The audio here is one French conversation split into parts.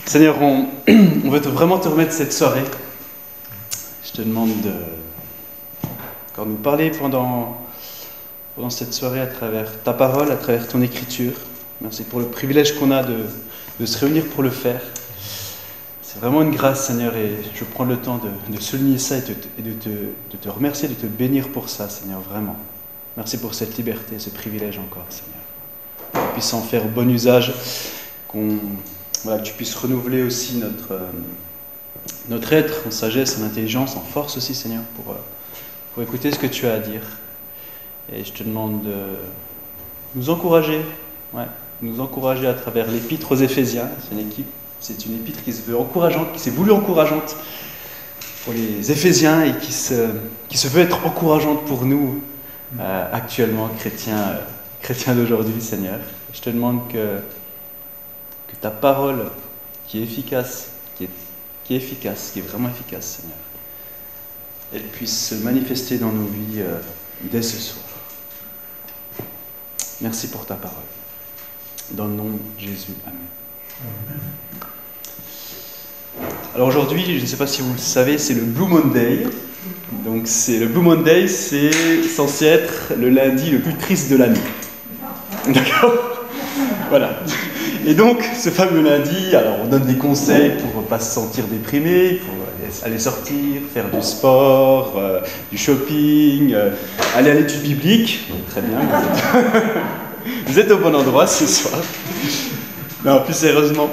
Seigneur, on veut vraiment te remettre cette soirée. Je te demande de encore nous parler pendant cette soirée à travers ta parole, à travers ton écriture. Merci pour le privilège qu'on a de se réunir pour le faire. C'est vraiment une grâce, Seigneur, et je prends le temps de souligner ça et de te remercier, de te bénir pour ça, Seigneur, vraiment. Merci pour cette liberté, ce privilège encore, Seigneur. Qu'on puisse en faire bon usage, que tu puisses renouveler aussi notre être en sagesse, en intelligence, en force aussi, Seigneur, pour écouter ce que tu as à dire. Et je te demande de nous encourager, nous encourager à travers l'épître aux Éphésiens. C'est une épître qui se veut encourageante, qui s'est voulue encourageante pour les Éphésiens et qui se veut être encourageante pour nous actuellement, chrétiens d'aujourd'hui, Seigneur. Je te demande que ta parole, qui est efficace, qui est vraiment efficace, Seigneur, elle puisse se manifester dans nos vies dès ce soir. Merci pour ta parole. Dans le nom de Jésus, Amen. Alors aujourd'hui, je ne sais pas si vous le savez, c'est le Blue Monday. Donc le Blue Monday, c'est censé être le lundi le plus triste de l'année. D'accord ? Voilà. Et donc, ce fameux lundi, alors on donne des conseils pour ne pas se sentir déprimé, pour aller sortir, faire du sport, du shopping, aller à l'étude biblique. Très bien, vous êtes au bon endroit ce soir. Non, plus sérieusement,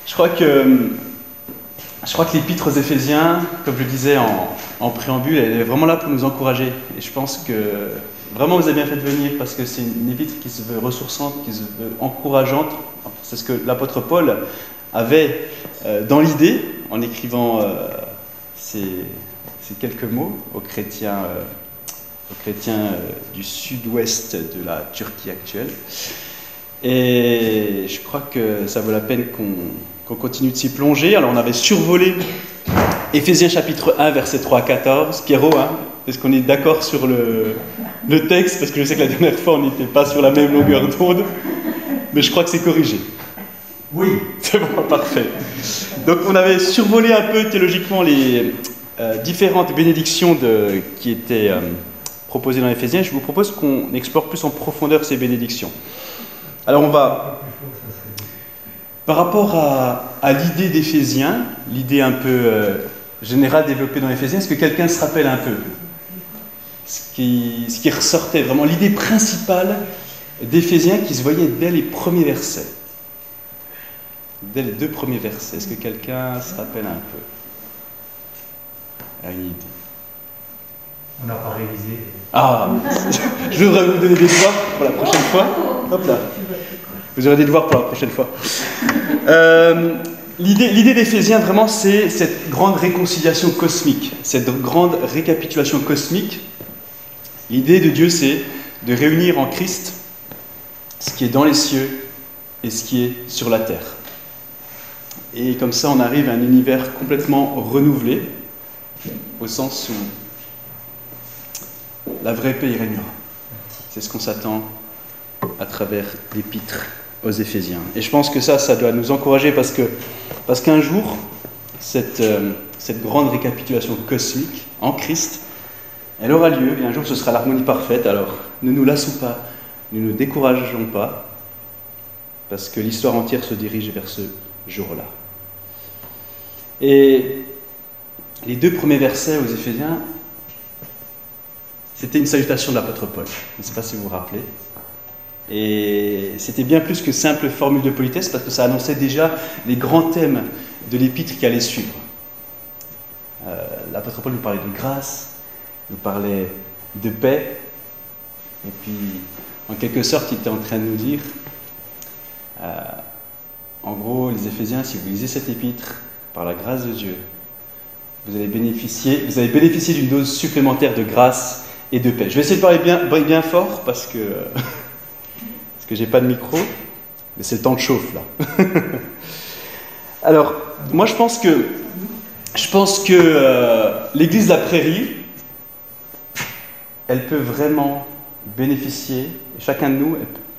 je crois que l'épître aux Éphésiens, comme je le disais en préambule, elle est vraiment là pour nous encourager. Et je pense que vraiment vous avez bien fait de venir parce que c'est une épître qui se veut ressourçante, qui se veut encourageante. C'est ce que l'apôtre Paul avait dans l'idée en écrivant ces quelques mots aux chrétiens du sud-ouest de la Turquie actuelle. Et je crois que ça vaut la peine qu'on continue de s'y plonger. Alors on avait survolé Éphésiens chapitre 1, versets 3 à 14. Pierrot, est-ce qu'on est d'accord sur le texte? Parce que je sais que la dernière fois on n'était pas sur la même longueur d'onde. Mais je crois que c'est corrigé. Oui. C'est bon, parfait. Donc on avait survolé un peu théologiquement les différentes bénédictions qui étaient proposées dans Éphésiens. Je vous propose qu'on explore plus en profondeur ces bénédictions. Alors on va, par rapport à l'idée d'Éphésiens, l'idée un peu générale développée dans Éphésiens, est-ce que quelqu'un se rappelle un peu ce qui ressortait vraiment, l'idée principale d'Éphésiens qui se voyait dès les premiers versets, dès les 2 premiers versets? Est-ce que quelqu'un se rappelle un peu? Une idée. On n'a pas révisé. Ah, je devrais vous donner des devoirs pour la prochaine fois. Hop là. Vous aurez des devoirs pour la prochaine fois. L'idée d'Éphésiens, vraiment, c'est cette grande réconciliation cosmique, cette grande récapitulation cosmique. L'idée de Dieu, c'est de réunir en Christ ce qui est dans les cieux et ce qui est sur la terre. Et comme ça, on arrive à un univers complètement renouvelé, au sens où la vraie paix y régnera. C'est ce qu'on s'attend à travers l'épître aux Éphésiens. Et je pense que ça doit nous encourager parce qu'un jour, cette grande récapitulation cosmique en Christ, elle aura lieu et un jour ce sera l'harmonie parfaite. Alors ne nous lassons pas, ne nous décourageons pas, parce que l'histoire entière se dirige vers ce jour-là. Et les 2 premiers versets aux Éphésiens, c'était une salutation de l'apôtre Paul. Je ne sais pas si vous vous rappelez. Et c'était bien plus que simple formule de politesse, parce que ça annonçait déjà les grands thèmes de l'épître qui allaient suivre. L'apôtre Paul nous parlait de grâce, nous parlait de paix, et puis en quelque sorte il était en train de nous dire, en gros les Éphésiens, si vous lisez cette épître, par la grâce de Dieu, vous allez bénéficier d'une dose supplémentaire de grâce et de paix. Je vais essayer de parler bien fort parce que j'ai pas de micro, mais c'est le temps de chauffe là. Alors, moi je pense que l'église de la Prairie, elle peut vraiment bénéficier, chacun de nous,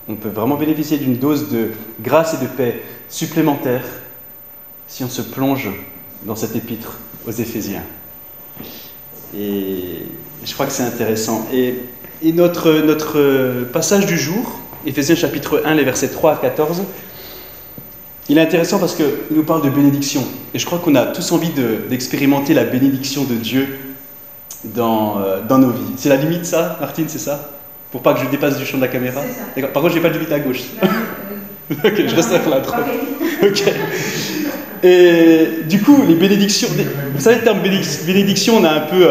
on peut vraiment bénéficier d'une dose de grâce et de paix supplémentaire si on se plonge dans cette épître aux Éphésiens. Et je crois que c'est intéressant. Et notre passage du jour, Éphésiens chapitre 1, les versets 3 à 14, il est intéressant parce qu'il nous parle de bénédiction. Et je crois qu'on a tous envie d'expérimenter la bénédiction de Dieu dans nos vies. C'est la limite, ça, Martine, c'est ça? Pour pas que je dépasse du champ de la caméra? C'est ça. D'accord. Par contre, j'ai pas de limite à gauche. Ok, je reste là. Ok. Et du coup, les bénédictions... Vous savez, le terme bénédiction, on a un peu...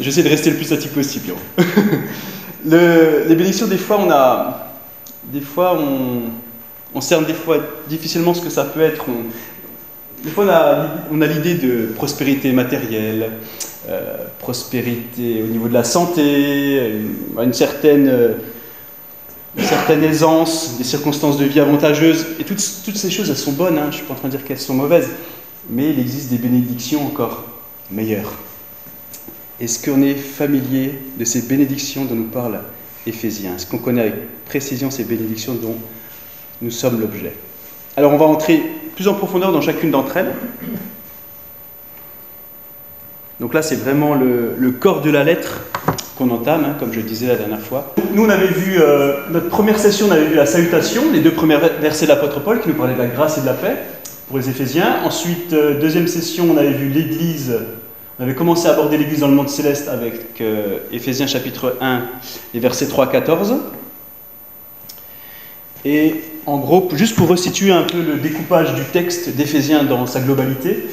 j'essaie de rester le plus statique possible. Les bénédictions, des fois, on cerne des fois difficilement ce que ça peut être. Des fois, on a l'idée de prospérité matérielle, prospérité au niveau de la santé, une certaine aisance, des circonstances de vie avantageuses. Et toutes ces choses, elles sont bonnes, hein, je ne suis pas en train de dire qu'elles sont mauvaises, mais il existe des bénédictions encore meilleures. Est-ce qu'on est familier de ces bénédictions dont nous parle Éphésiens? Est-ce qu'on connaît avec précision ces bénédictions dont nous sommes l'objet? Alors on va entrer plus en profondeur dans chacune d'entre elles. Donc là c'est vraiment le corps de la lettre qu'on entame, hein, comme je le disais la dernière fois. Nous on avait vu, notre première session on avait vu la salutation, les 2 premiers versets de l'apôtre Paul qui nous parlaient de la grâce et de la paix pour les Éphésiens. Ensuite, deuxième session on avait vu l'Église, on avait commencé à aborder l'Église dans le monde céleste avec Éphésiens chapitre 1, les versets 3 à 14. Et en gros, juste pour resituer un peu le découpage du texte d'Éphésiens dans sa globalité,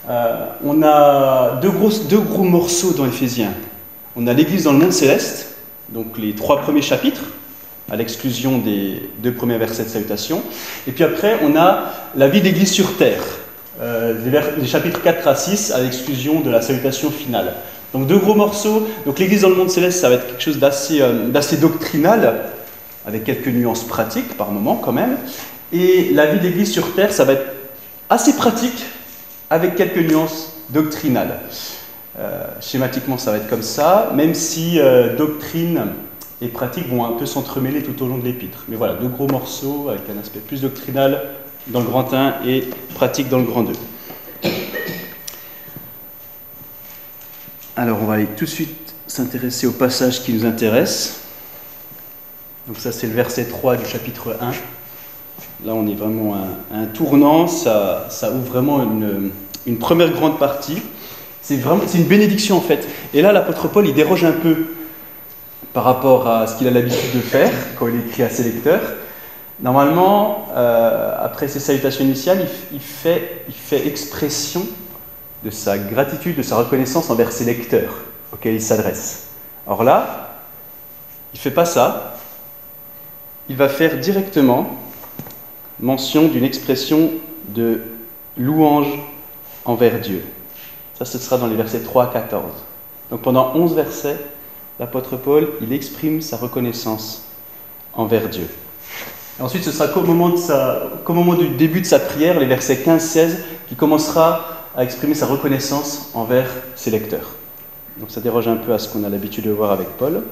on a deux gros morceaux dans Éphésiens. On a l'Église dans le monde céleste, donc les 3 premiers chapitres, à l'exclusion des 2 premiers versets de salutation. Et puis après, on a la vie d'Église sur terre, les chapitres 4 à 6, à l'exclusion de la salutation finale. Donc 2 gros morceaux. Donc l'Église dans le monde céleste, ça va être quelque chose d'assez doctrinal, avec quelques nuances pratiques par moment quand même. Et la vie d'Église sur terre, ça va être assez pratique, avec quelques nuances doctrinales. Schématiquement, ça va être comme ça, même si doctrine et pratique vont un peu s'entremêler tout au long de l'épître. Mais voilà, 2 gros morceaux avec un aspect plus doctrinal dans le grand 1 et pratique dans le grand 2. Alors, on va aller tout de suite s'intéresser au passage qui nous intéresse. Donc ça, c'est le verset 3 du chapitre 1. Là, on est vraiment à un tournant, ça ouvre vraiment une première grande partie. C'est une bénédiction en fait. Et là, l'apôtre Paul, il déroge un peu par rapport à ce qu'il a l'habitude de faire quand il écrit à ses lecteurs. Normalement, après ses salutations initiales, il fait expression de sa gratitude, de sa reconnaissance envers ses lecteurs auxquels il s'adresse. Or là, il ne fait pas ça. Il va faire directement mention d'une expression de louange envers Dieu. Ça, ce sera dans les versets 3 à 14. Donc pendant 11 versets, l'apôtre Paul, il exprime sa reconnaissance envers Dieu. Et ensuite, ce sera qu'au moment du début de sa prière, les versets 15-16, qu'il commencera à exprimer sa reconnaissance envers ses lecteurs. Donc ça déroge un peu à ce qu'on a l'habitude de voir avec Paul.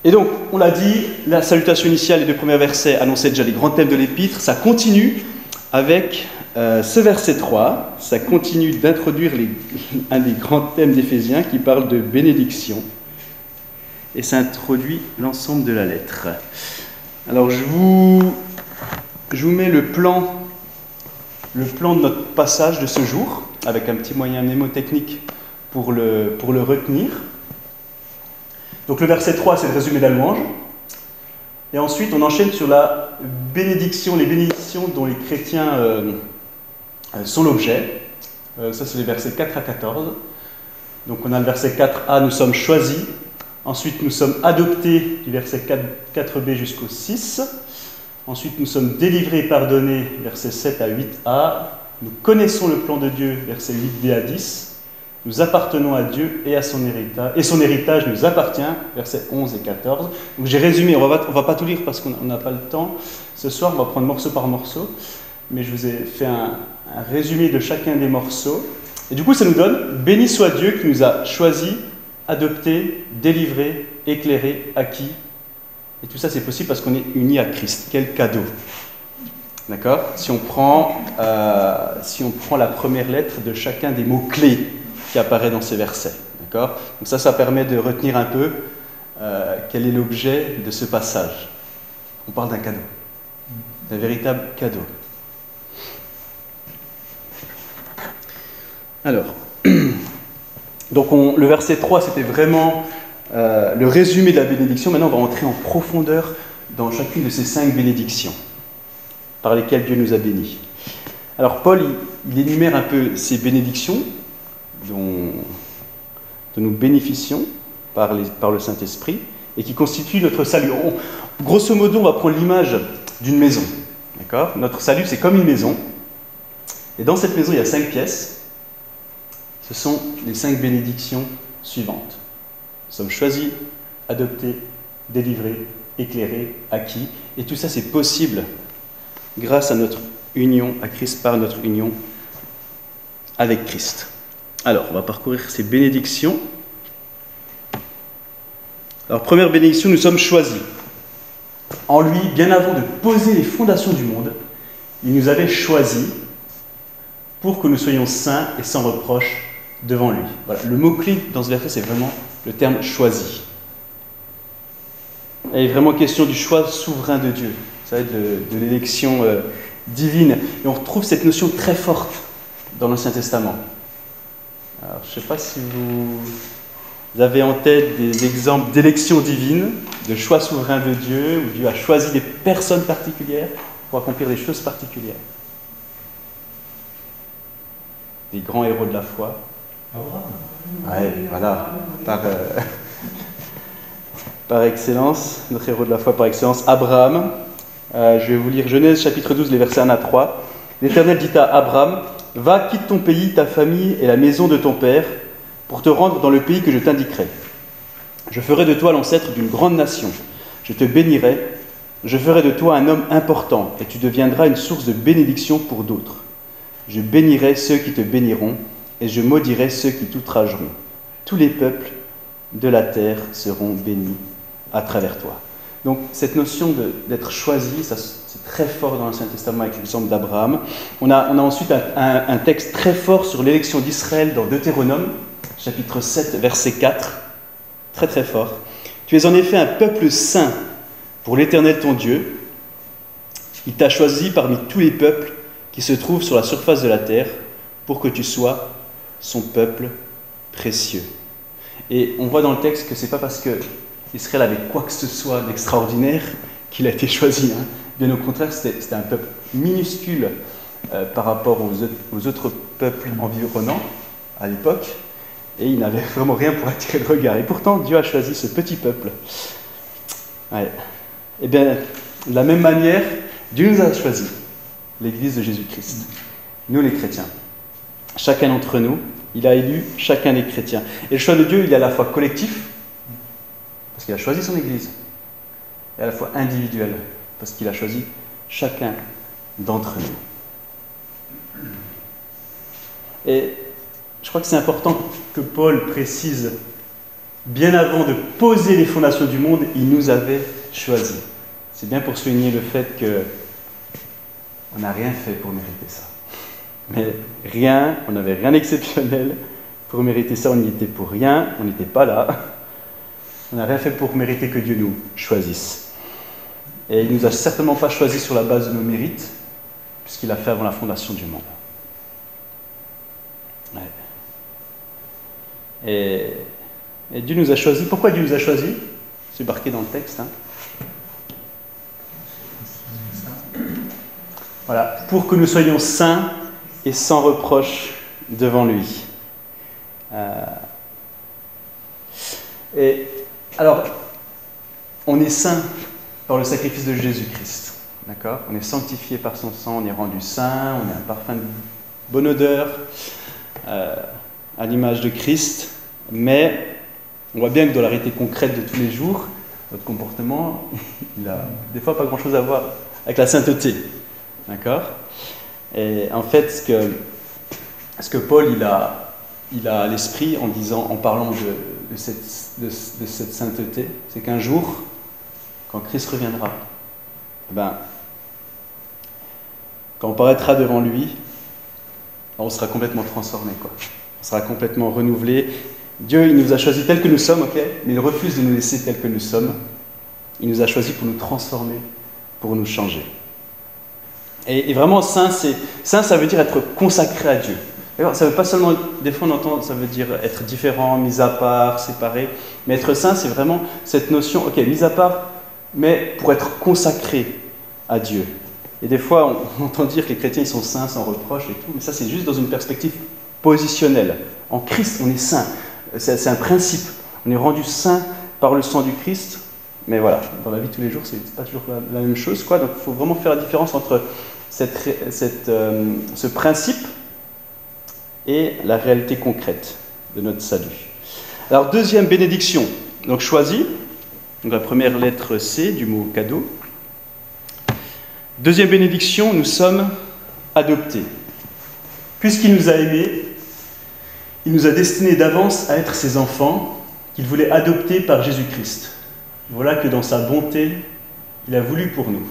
Et donc, on l'a dit, la salutation initiale, les 2 premiers versets annonçaient déjà les grands thèmes de l'épître. Ça continue avec ce verset 3. Ça continue d'introduire un des grands thèmes d'Éphésiens qui parle de bénédiction. Et ça introduit l'ensemble de la lettre. Alors, je vous mets le plan de notre passage de ce jour, avec un petit moyen mnémotechnique pour le retenir. Donc le verset 3, c'est le résumé de la louange. Et ensuite, on enchaîne sur la bénédiction, les bénédictions dont les chrétiens sont l'objet. Ça, c'est les versets 4 à 14. Donc on a le verset 4a, nous sommes choisis. Ensuite, nous sommes adoptés, du verset 4b jusqu'au 6. Ensuite, nous sommes délivrés et pardonnés, versets 7 à 8a. Nous connaissons le plan de Dieu, versets 8b à 10. Nous appartenons à Dieu et à son héritage, et son héritage nous appartient, versets 11 et 14. Donc j'ai résumé, on va pas tout lire parce qu'on n'a pas le temps. Ce soir, on va prendre morceau par morceau, mais je vous ai fait un résumé de chacun des morceaux. Et du coup, ça nous donne « Béni soit Dieu qui nous a choisis, adoptés, délivrés, éclairés, acquis. » Et tout ça, c'est possible parce qu'on est unis à Christ. Quel cadeau! D'accord ? Si on prend la première lettre de chacun des mots-clés qui apparaît dans ces versets. D'accord ? Donc ça permet de retenir un peu quel est l'objet de ce passage. On parle d'un cadeau. D'un véritable cadeau. Alors, donc le verset 3, c'était vraiment le résumé de la bénédiction. Maintenant, on va entrer en profondeur dans chacune de ces 5 bénédictions par lesquelles Dieu nous a bénis. Alors, Paul, il énumère un peu ces bénédictions dont nous bénéficions par le Saint-Esprit et qui constituent notre salut. Grosso modo, on va prendre l'image d'une maison. D'accord ? Notre salut, c'est comme une maison. Et dans cette maison, il y a 5 pièces. Ce sont les 5 bénédictions suivantes. Nous sommes choisis, adoptés, délivrés, éclairés, acquis. Et tout ça, c'est possible grâce à notre union à Christ, par notre union avec Christ. Alors, on va parcourir ces bénédictions. Alors, première bénédiction, nous sommes choisis. En lui, bien avant de poser les fondations du monde, il nous avait choisis pour que nous soyons saints et sans reproche devant lui. Voilà. Le mot-clé dans ce verset, c'est vraiment le terme « choisi ». Il est vraiment question du choix souverain de Dieu, vous savez, de l'élection divine. Et on retrouve cette notion très forte dans l'Ancien Testament. Alors, je ne sais pas si vous avez en tête des exemples d'élection divine, de choix souverain de Dieu, où Dieu a choisi des personnes particulières pour accomplir des choses particulières. Des grands héros de la foi. Ouais, voilà, par excellence, notre héros de la foi par excellence, Abraham. Je vais vous lire Genèse chapitre 12, les versets 1 à 3. L'Éternel dit à Abraham, « Va, quitte ton pays, ta famille et la maison de ton père, pour te rendre dans le pays que je t'indiquerai. Je ferai de toi l'ancêtre d'une grande nation. Je te bénirai, je ferai de toi un homme important, et tu deviendras une source de bénédiction pour d'autres. Je bénirai ceux qui te béniront, et je maudirai ceux qui t'outrageront. Tous les peuples de la terre seront bénis à travers toi. » Donc cette notion d'être choisi, ça, c'est très fort dans l'Ancien Testament avec l'exemple d'Abraham. On a ensuite un texte très fort sur l'élection d'Israël dans Deutéronome, chapitre 7, verset 4. Très très fort. « Tu es en effet un peuple saint pour l'Éternel ton Dieu. Il t'a choisi parmi tous les peuples qui se trouvent sur la surface de la terre pour que tu sois son peuple précieux. » Et on voit dans le texte que ce n'est pas parce qu'Israël avait quoi que ce soit d'extraordinaire qu'il a été choisi. Bien au contraire, c'était un peuple minuscule par rapport aux autres peuples environnants à l'époque. Et il n'avait vraiment rien pour attirer le regard. Et pourtant, Dieu a choisi ce petit peuple. Ouais. Et bien, de la même manière, Dieu nous a choisi, l'Église de Jésus-Christ. Nous, les chrétiens. Chacun d'entre nous, il a élu chacun des chrétiens. Et le choix de Dieu, il est à la fois collectif, parce qu'il a choisi son Église, et à la fois individuel, parce qu'il a choisi chacun d'entre nous. Et je crois que c'est important que Paul précise, bien avant de poser les fondations du monde, il nous avait choisis. C'est bien pour souligner le fait qu'on n'a rien fait pour mériter ça. Mais rien, on n'avait rien d'exceptionnel pour mériter ça, on n'y était pour rien, on n'était pas là. On n'a rien fait pour mériter que Dieu nous choisisse. Et il ne nous a certainement pas choisis sur la base de nos mérites, puisqu'il l'a fait avant la fondation du monde. Ouais. Et Dieu nous a choisis. Pourquoi Dieu nous a choisis ? C'est marqué dans le texte. Voilà, pour que nous soyons saints et sans reproche devant lui. Et alors, on est saint par le sacrifice de Jésus-Christ. D'accord ? On est sanctifié par son sang, on est rendu saint, on a un parfum de bonne odeur à l'image de Christ. Mais on voit bien que dans la réalité concrète de tous les jours, notre comportement, il a des fois pas grand-chose à voir avec la sainteté. D'accord ? Et en fait, ce que Paul il a à l'esprit en parlant de cette sainteté, c'est qu'un jour, quand Christ reviendra, quand on paraîtra devant lui, on sera complètement transformé, quoi. On sera complètement renouvelé. Dieu, il nous a choisis tels que nous sommes, ok, mais il refuse de nous laisser tels que nous sommes. Il nous a choisis pour nous transformer, pour nous changer. Et vraiment, saint, ça veut dire être consacré à Dieu. D'ailleurs, ça ne veut pas seulement, des fois on entend, ça veut dire être différent, mis à part, séparé. Mais être saint, c'est vraiment cette notion, ok, mis à part, mais pour être consacré à Dieu. Et des fois, on entend dire que les chrétiens ils sont saints sans reproche et tout, mais ça c'est juste dans une perspective positionnelle. En Christ, on est saint. C'est un principe. On est rendu saint par le sang du Christ. Mais voilà, dans la vie de tous les jours, c'est pas toujours la même chose, quoi. Donc il faut vraiment faire la différence entre ce principe et la réalité concrète de notre salut. Alors, deuxième bénédiction, donc choisie, donc la première lettre C du mot cadeau. Deuxième bénédiction, nous sommes adoptés. Puisqu'il nous a aimés, il nous a destinés d'avance à être ses enfants, qu'il voulait adopter par Jésus-Christ. Voilà que dans sa bonté, il a voulu pour nous.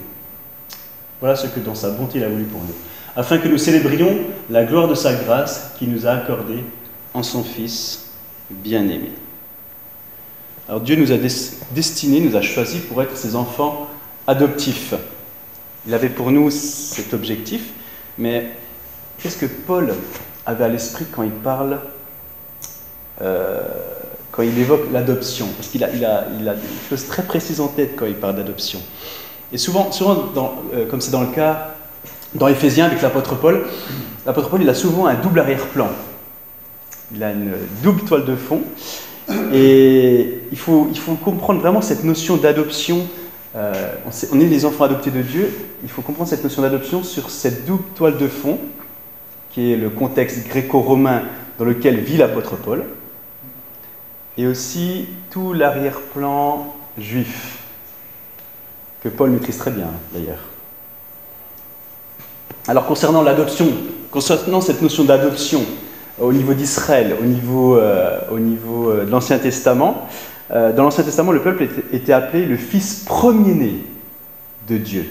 Voilà ce que dans sa bonté, il a voulu pour nous. Afin que nous célébrions la gloire de sa grâce qu'il nous a accordée en son Fils bien-aimé. Alors Dieu nous a destinés, nous a choisis pour être ses enfants adoptifs. Il avait pour nous cet objectif, mais qu'est-ce que Paul avait à l'esprit quand il parle, quand il évoque l'adoption? Parce qu'il a des choses très précises en tête quand il parle d'adoption. Et souvent comme c'est dans le cas dans Éphésiens avec l'apôtre Paul, il a souvent un double arrière-plan. Il a une double toile de fond. Et il faut comprendre vraiment cette notion d'adoption. On est les enfants adoptés de Dieu. Il faut comprendre cette notion d'adoption sur cette double toile de fond, qui est le contexte gréco-romain dans lequel vit l'apôtre Paul, et aussi tout l'arrière-plan juif, que Paul maîtrise très bien, d'ailleurs. Alors, concernant cette notion d'adoption au niveau d'Israël, au niveau de l'Ancien Testament, dans l'Ancien Testament, le peuple était appelé le fils premier-né de Dieu.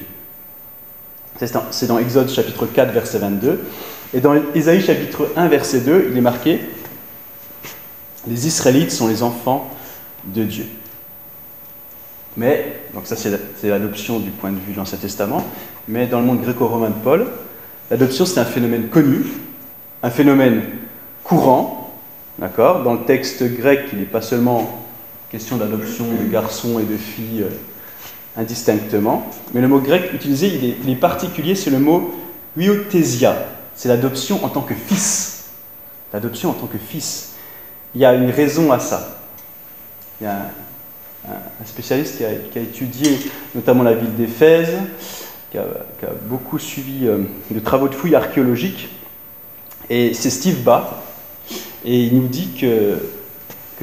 C'est dans Exode chapitre 4, verset 22. Et dans Ésaïe chapitre 1, verset 2, il est marqué « Les Israélites sont les enfants de Dieu ». Mais, donc ça c'est l'adoption du point de vue de l'Ancien Testament, mais dans le monde gréco-romain de Paul, l'adoption c'est un phénomène connu, un phénomène courant, d'accord. Dans le texte grec, il n'est pas seulement question d'adoption de garçons et de filles indistinctement, mais le mot grec utilisé, il est particulier, c'est le mot huiothesia, c'est l'adoption en tant que fils. L'adoption en tant que fils. Il y a une raison à ça. Il y a un spécialiste qui a étudié notamment la ville d'Éphèse, qui a beaucoup suivi de travaux de fouilles archéologiques, et c'est Steve Bas, et il nous dit que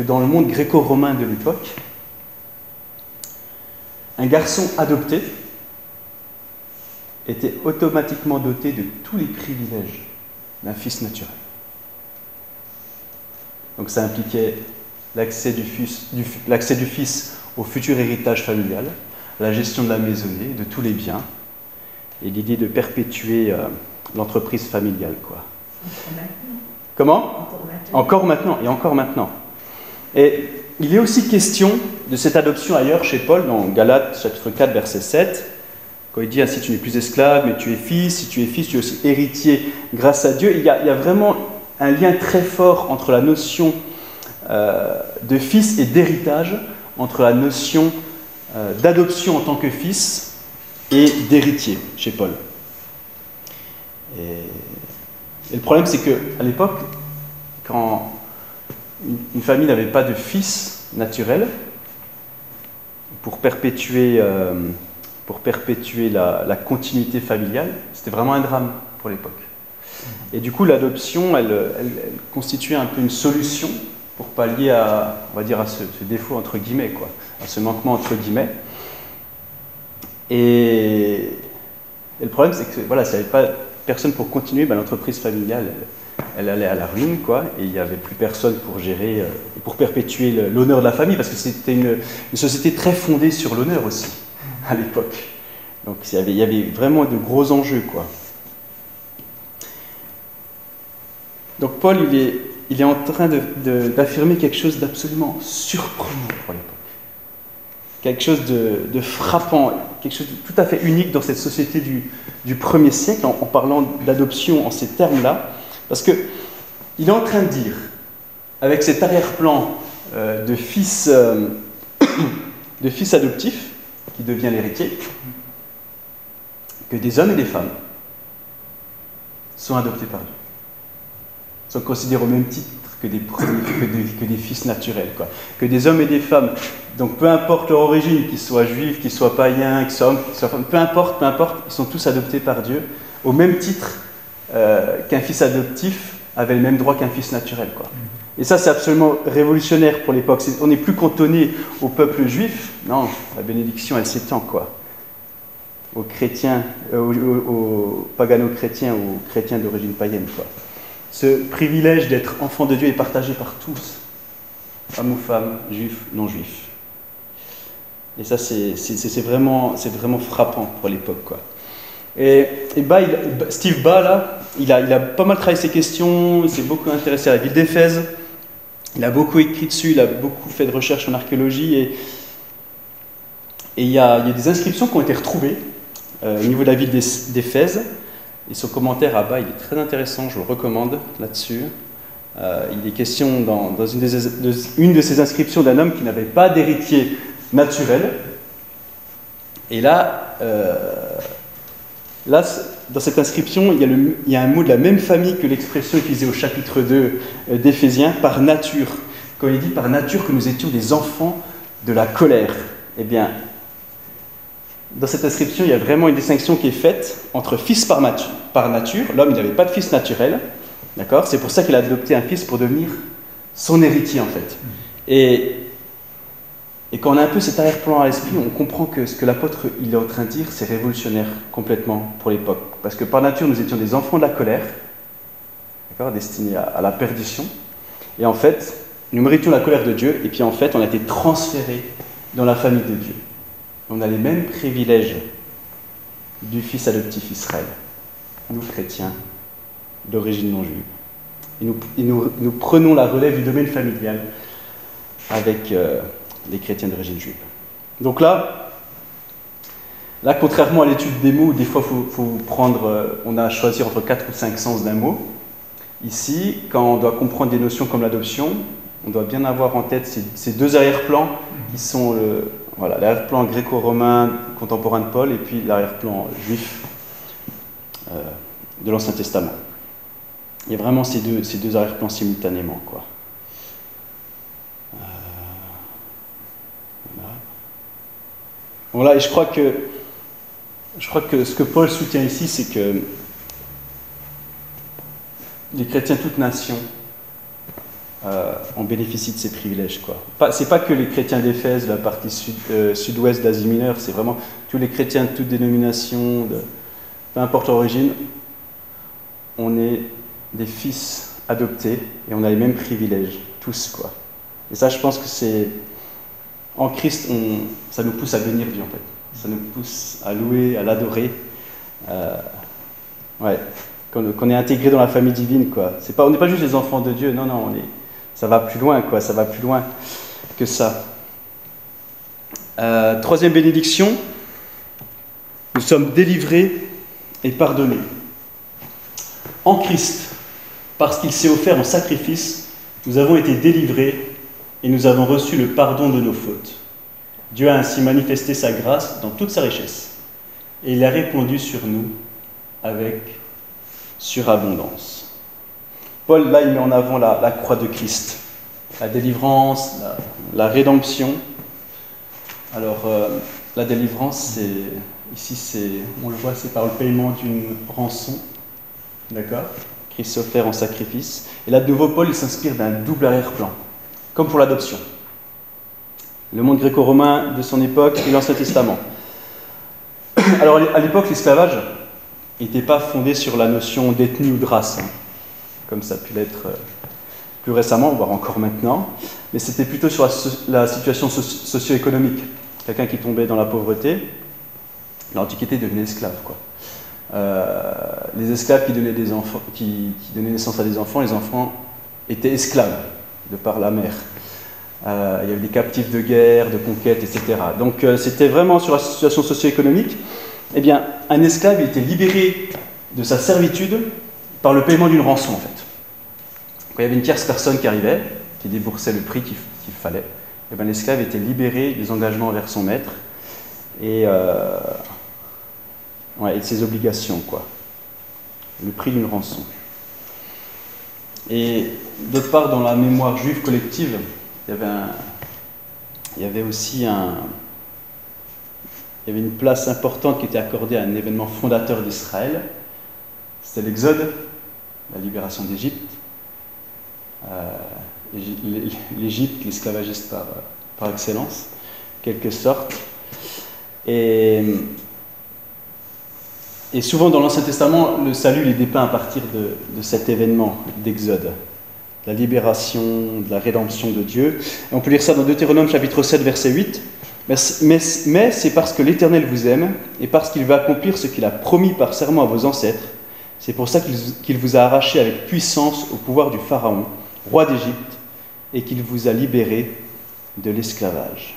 dans le monde gréco-romain de l'époque, un garçon adopté était automatiquement doté de tous les privilèges d'un fils naturel. Donc ça impliquait l'accès du fils au futur héritage familial, la gestion de la maisonnée, de tous les biens, et l'idée de perpétuer l'entreprise familiale, quoi. Comment ? Encore maintenant, et encore maintenant. Et il est aussi question de cette adoption ailleurs chez Paul, dans Galates chapitre 4, verset 7, quand il dit « Ainsi tu n'es plus esclave, mais tu es fils, si tu es fils, tu es aussi héritier grâce à Dieu ». Il y a vraiment un lien très fort entre la notion de fils et d'héritage, entre la notion d'adoption en tant que fils et d'héritier chez Paul. Et le problème, c'est qu'à l'époque, quand une famille n'avait pas de fils naturel, pour perpétuer la continuité familiale, c'était vraiment un drame pour l'époque. Et du coup, l'adoption, elle constituait un peu une solution pour pallier à ce défaut, entre guillemets, quoi, à ce manquement, entre guillemets. Et le problème, c'est que s'il n'y avait pas personne pour continuer, l'entreprise familiale, elle allait à la ruine, quoi, et il n'y avait plus personne pour gérer, pour perpétuer l'honneur de la famille, parce que c'était une société très fondée sur l'honneur aussi, à l'époque. Donc il y avait vraiment de gros enjeux, quoi. Donc Paul, il est en train d'affirmer quelque chose d'absolument surprenant pour l'époque. Quelque chose de frappant, quelque chose de tout à fait unique dans cette société du 1er siècle, en parlant d'adoption en ces termes-là. Parce qu'il est en train de dire, avec cet arrière-plan de fils adoptif, qui devient l'héritier, que des hommes et des femmes sont adoptés par Dieu, sont considérés au même titre que des fils naturels, quoi. Que des hommes et des femmes, donc peu importe leur origine, qu'ils soient juifs, qu'ils soient païens, qu'ils soient hommes, qu'ils soient femmes, peu importe, ils sont tous adoptés par Dieu, au même titre qu'un fils adoptif avait le même droit qu'un fils naturel, quoi. Et ça, c'est absolument révolutionnaire pour l'époque. On n'est plus cantonné au peuple juif, non, la bénédiction, elle s'étend, quoi. Aux chrétiens, aux pagano-chrétiens, aux chrétiens d'origine païenne, quoi. Ce privilège d'être enfant de Dieu est partagé par tous, hommes ou femmes, juifs, non-juifs. Et ça, c'est vraiment frappant pour l'époque, quoi. Et Steve Ba, là, il a pas mal travaillé ces questions, il s'est beaucoup intéressé à la ville d'Éphèse, il a beaucoup écrit dessus, il a beaucoup fait de recherches en archéologie, et il y a des inscriptions qui ont été retrouvées au niveau de la ville d'Éphèse. Et son commentaire à bas, il est très intéressant, je le recommande là-dessus. Il est question dans une de ces inscriptions d'un homme qui n'avait pas d'héritier naturel. Et là, dans cette inscription, il y a un mot de la même famille que l'expression utilisée au chapitre 2 d'Éphésiens, par nature. Quand il dit par nature que nous étions des enfants de la colère, eh bien, dans cette inscription, il y a vraiment une distinction qui est faite entre fils par nature. L'homme, il n'avait pas de fils naturel, d'accord ? C'est pour ça qu'il a adopté un fils pour devenir son héritier, en fait. Et quand on a un peu cet arrière-plan à l'esprit, on comprend que ce que l'apôtre il est en train de dire, c'est révolutionnaire complètement pour l'époque. Parce que par nature, nous étions des enfants de la colère, d'accord, destinés à la perdition. Et en fait, nous méritions la colère de Dieu, et puis en fait, on a été transférés dans la famille de Dieu. On a les mêmes privilèges du fils adoptif Israël, nous chrétiens d'origine non juive. Et nous prenons la relève du domaine familial avec les chrétiens d'origine juive. Donc là, contrairement à l'étude des mots, où des fois faut prendre, on a à choisir entre 4 ou 5 sens d'un mot. Ici, quand on doit comprendre des notions comme l'adoption, on doit bien avoir en tête ces deux arrière-plans qui sont l'arrière-plan gréco-romain contemporain de Paul et puis l'arrière-plan juif de l'Ancien Testament. Il y a vraiment ces deux arrière-plans simultanément, quoi. Voilà, et je crois que ce que Paul soutient ici, c'est que les chrétiens, toutes nations, en bénéficient de ces privilèges, quoi. C'est pas que les chrétiens d'Éphèse, la partie sud-ouest d'Asie mineure, c'est vraiment tous les chrétiens de toutes dénominations, peu importe l'origine, on est des fils adoptés et on a les mêmes privilèges, tous, quoi. Et ça, je pense que c'est... En Christ, ça nous pousse à bénir Dieu, en fait. Ça nous pousse à louer, à l'adorer. Qu'on est intégré dans la famille divine, quoi. On n'est pas juste les enfants de Dieu, non, ça va plus loin, quoi. Ça va plus loin que ça. Troisième bénédiction, nous sommes délivrés et pardonnés. En Christ, parce qu'il s'est offert en sacrifice, nous avons été délivrés et nous avons reçu le pardon de nos fautes. Dieu a ainsi manifesté sa grâce dans toute sa richesse, et il a répondu sur nous avec surabondance. Paul, là, il met en avant la croix de Christ, la délivrance, la rédemption. Alors, la délivrance, on le voit, c'est par le paiement d'une rançon, d'accord ? Christ s'est offert en sacrifice. Et là, de nouveau, Paul, il s'inspire d'un double arrière-plan, comme pour l'adoption. Le monde gréco-romain de son époque et l'Ancien Testament. Alors, à l'époque, l'esclavage n'était pas fondé sur la notion d'ethnie ou de race, comme ça a pu l'être plus récemment, voire encore maintenant, mais c'était plutôt sur la situation socio-économique. Quelqu'un qui tombait dans la pauvreté, l'Antiquité devenait esclave, quoi. Les esclaves qui donnaient, qui donnaient naissance à des enfants, les enfants étaient esclaves de par la mère. Il y avait des captifs de guerre, de conquête, etc. Donc c'était vraiment sur la situation socio-économique. Eh bien, un esclave était libéré de sa servitude par le paiement d'une rançon, en fait. Quand il y avait une tierce personne qui arrivait, qui déboursait le prix qu'il fallait, eh bien, l'esclave était libéré des engagements envers son maître et de ses obligations, quoi. Le prix d'une rançon. Et d'autre part, dans la mémoire juive collective, il y avait une place importante qui était accordée à un événement fondateur d'Israël. C'était l'Exode, la libération d'Égypte. L'Égypte, l'esclavagiste par excellence, en quelque sorte. Et souvent dans l'Ancien Testament, le salut est dépeint à partir de cet événement d'Exode, la libération, de la rédemption de Dieu. Et on peut lire ça dans Deutéronome chapitre 7, verset 8. Mais c'est parce que l'Éternel vous aime et parce qu'il veut accomplir ce qu'il a promis par serment à vos ancêtres. C'est pour ça qu'il vous a arraché avec puissance au pouvoir du Pharaon, roi d'Égypte, et qu'il vous a libéré de l'esclavage.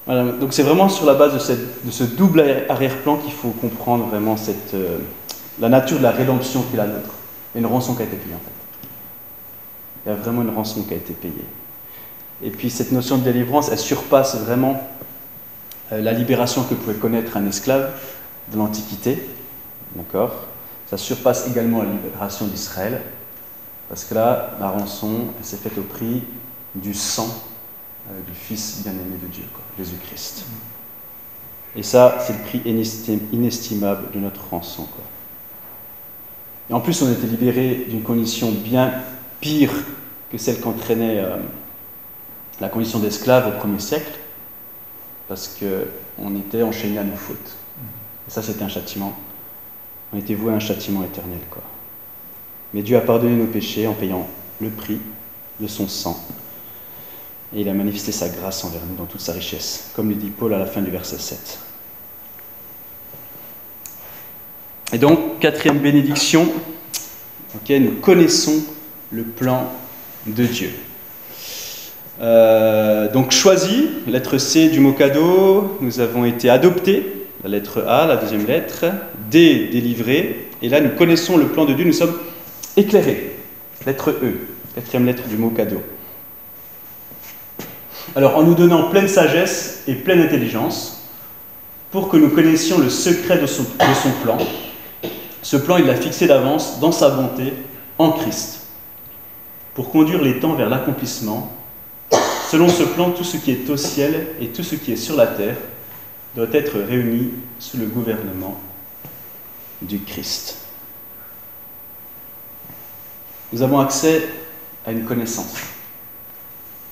Voilà, donc c'est vraiment sur la base de ce double arrière-plan qu'il faut comprendre vraiment la nature de la rédemption qui est la nôtre. Il y a une rançon qui a été payée, en fait. Il y a vraiment une rançon qui a été payée. Et puis cette notion de délivrance, elle surpasse vraiment la libération que pouvait connaître un esclave de l'Antiquité. D'accord ? Ça surpasse également la libération d'Israël, parce que là, la rançon, elle s'est faite au prix du sang du Fils bien-aimé de Dieu, quoi, Jésus-Christ. Et ça, c'est le prix inestimable de notre rançon, quoi. Et en plus, on était libéré d'une condition bien pire que celle qu'entraînait la condition d'esclave au 1er siècle, parce qu'on était enchaîné à nos fautes. Et ça, c'était un châtiment. On était voué à un châtiment éternel, quoi. Mais Dieu a pardonné nos péchés en payant le prix de son sang. Et il a manifesté sa grâce envers nous dans toute sa richesse, comme le dit Paul à la fin du verset 7. Et donc, 4e bénédiction, nous connaissons le plan de Dieu. Donc choisi, lettre C du mot cadeau, nous avons été adoptés, la lettre A, la deuxième lettre, D, délivrés, et là nous connaissons le plan de Dieu, nous sommes éclairés, lettre E, 4e lettre du mot cadeau. Alors en nous donnant pleine sagesse et pleine intelligence, pour que nous connaissions le secret de son plan, ce plan il l'a fixé d'avance dans sa bonté en Christ, pour conduire les temps vers l'accomplissement. Selon ce plan, tout ce qui est au ciel et tout ce qui est sur la terre doit être réuni sous le gouvernement du Christ. Nous avons accès à une connaissance.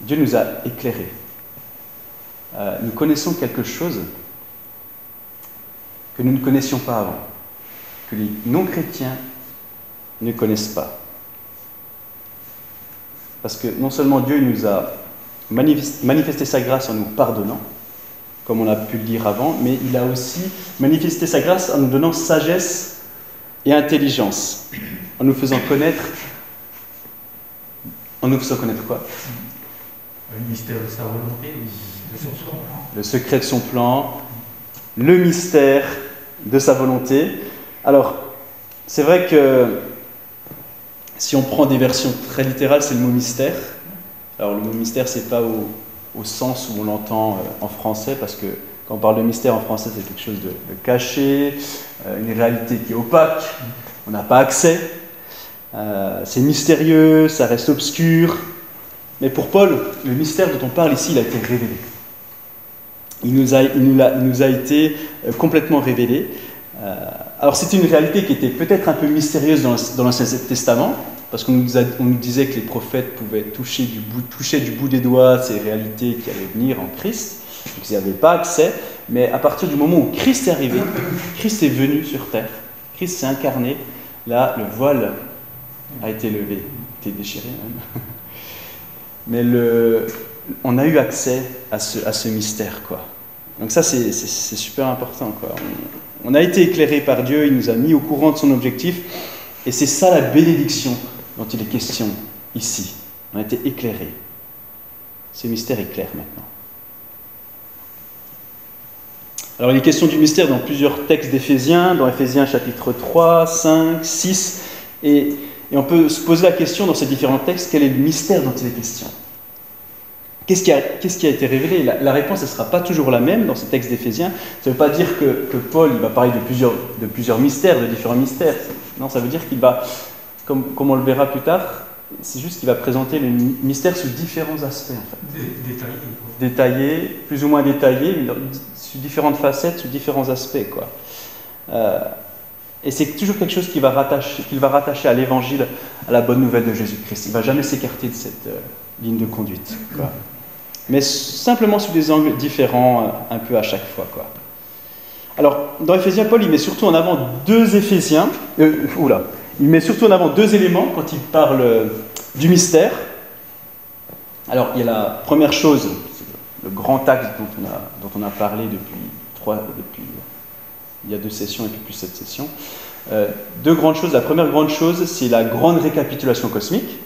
Dieu nous a éclairés. Nous connaissons quelque chose que nous ne connaissions pas avant, que les non-chrétiens ne connaissent pas. Parce que non seulement Dieu nous a manifesté sa grâce en nous pardonnant, comme on a pu le dire avant, mais il a aussi manifesté sa grâce en nous donnant sagesse et intelligence, en nous faisant connaître quoi ? Le mystère de sa volonté, de son plan. Le secret de son plan, le mystère de sa volonté. Alors, c'est vrai que si on prend des versions très littérales, c'est le mot mystère. Alors le mot mystère, c'est pas au sens où on l'entend en français, parce que quand on parle de mystère en français, c'est quelque chose de caché, une réalité qui est opaque, on n'a pas accès, c'est mystérieux, ça reste obscur. Mais pour Paul, le mystère dont on parle ici, il a été révélé. Il nous a été complètement révélé. Alors c'était une réalité qui était peut-être un peu mystérieuse dans l'Ancien Testament, parce qu'on nous disait que les prophètes pouvaient toucher du bout des doigts ces réalités qui allaient venir en Christ, donc ils n'y avaient pas accès, mais à partir du moment où Christ est arrivé, Christ est venu sur terre, Christ s'est incarné, là le voile a été levé, il était déchiré même, mais on a eu accès à ce mystère, quoi. Donc ça c'est super important, quoi. On a été éclairé par Dieu, il nous a mis au courant de son objectif, et c'est ça la bénédiction dont il est question ici. On a été éclairé. Ce mystère est clair maintenant. Alors il est question du mystère dans plusieurs textes d'Éphésiens, dans Éphésiens chapitre 3, 5, 6, et on peut se poser la question dans ces différents textes, quel est le mystère dont il est question ? Qu'est-ce qui a été révélé ? La réponse ne sera pas toujours la même dans ces textes d'Éphésiens. Ça ne veut pas dire que Paul il va parler de plusieurs mystères, de différents mystères. Non, ça veut dire qu'il va, comme on le verra plus tard, c'est juste qu'il va présenter le mystère sous différents aspects, en fait. Détaillés, plus ou moins détaillés, mais sous différentes facettes, sous différents aspects, quoi. Et c'est toujours quelque chose qu'il va rattacher à l'évangile, à la bonne nouvelle de Jésus-Christ. Il ne va jamais s'écarter de cette ligne de conduite, quoi. Mais simplement sous des angles différents, un peu à chaque fois, quoi. Alors, dans Éphésiens, Paul, il met surtout en avant deux éléments quand il parle du mystère. Alors, il y a la première chose, le grand axe dont on a parlé depuis il y a 2 sessions et puis plus cette session. Deux grandes choses. La première grande chose, c'est la grande récapitulation cosmique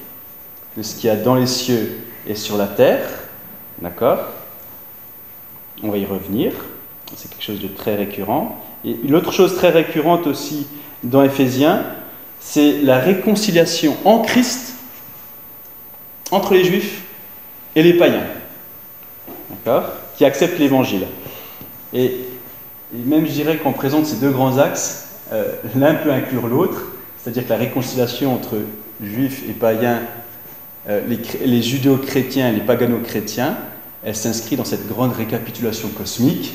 de ce qu'il y a dans les cieux et sur la terre. D'accord ? On va y revenir. C'est quelque chose de très récurrent. Et l'autre chose très récurrente aussi dans Éphésiens, c'est la réconciliation en Christ entre les Juifs et les païens. D'accord ? Qui acceptent l'Évangile. Et même, je dirais qu'on présente ces deux grands axes, l'un peut inclure l'autre, c'est-à-dire que la réconciliation entre Juifs et païens, les judéo-chrétiens et les pagano-chrétiens, elle s'inscrit dans cette grande récapitulation cosmique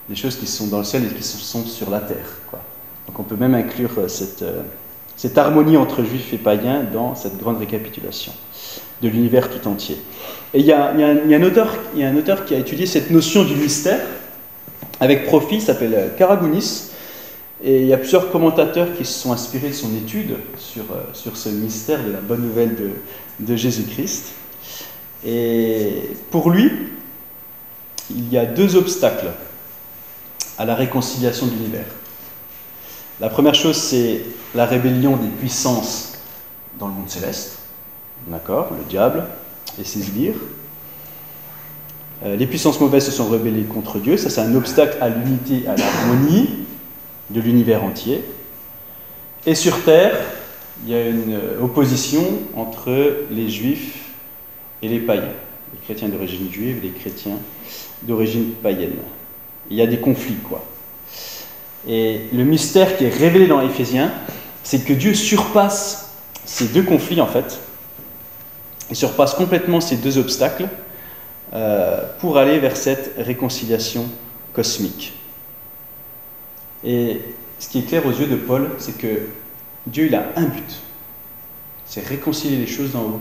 des choses qui sont dans le ciel et qui sont sur la terre, quoi. Donc on peut même inclure cette harmonie entre juifs et païens dans cette grande récapitulation de l'univers tout entier. Et il y a un auteur qui a étudié cette notion du mystère avec profit, il s'appelle Karagounis, et il y a plusieurs commentateurs qui se sont inspirés de son étude sur ce mystère de la bonne nouvelle de Jésus-Christ. Et pour lui, il y a 2 obstacles à la réconciliation de l'univers. La première chose, c'est la rébellion des puissances dans le monde céleste, d'accord, le diable et ses sbires. Les puissances mauvaises se sont rebellées contre Dieu, ça c'est un obstacle à l'unité, à l'harmonie de l'univers entier. Et sur terre, il y a une opposition entre les juifs et les païens, les chrétiens d'origine juive et les chrétiens d'origine païenne. Il y a des conflits, quoi. Et le mystère qui est révélé dans Éphésiens, c'est que Dieu surpasse ces 2 conflits, en fait. Il surpasse complètement ces 2 obstacles pour aller vers cette réconciliation cosmique. Et ce qui est clair aux yeux de Paul, c'est que Dieu, il a un but. C'est réconcilier les choses d'en haut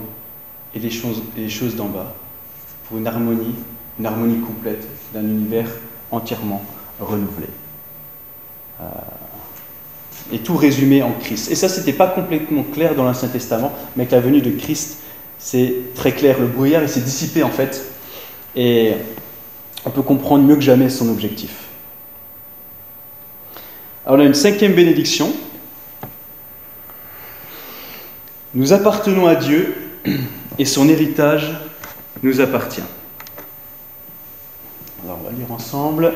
et les choses d'en bas pour une harmonie complète d'un univers entièrement renouvelé. Et tout résumé en Christ. Et ça, c'était pas complètement clair dans l'Ancien Testament, mais avec la venue de Christ, c'est très clair. Le brouillard, il s'est dissipé en fait, et on peut comprendre mieux que jamais son objectif. Alors on a une 5e bénédiction. Nous appartenons à Dieu et son héritage nous appartient. Alors on va lire ensemble.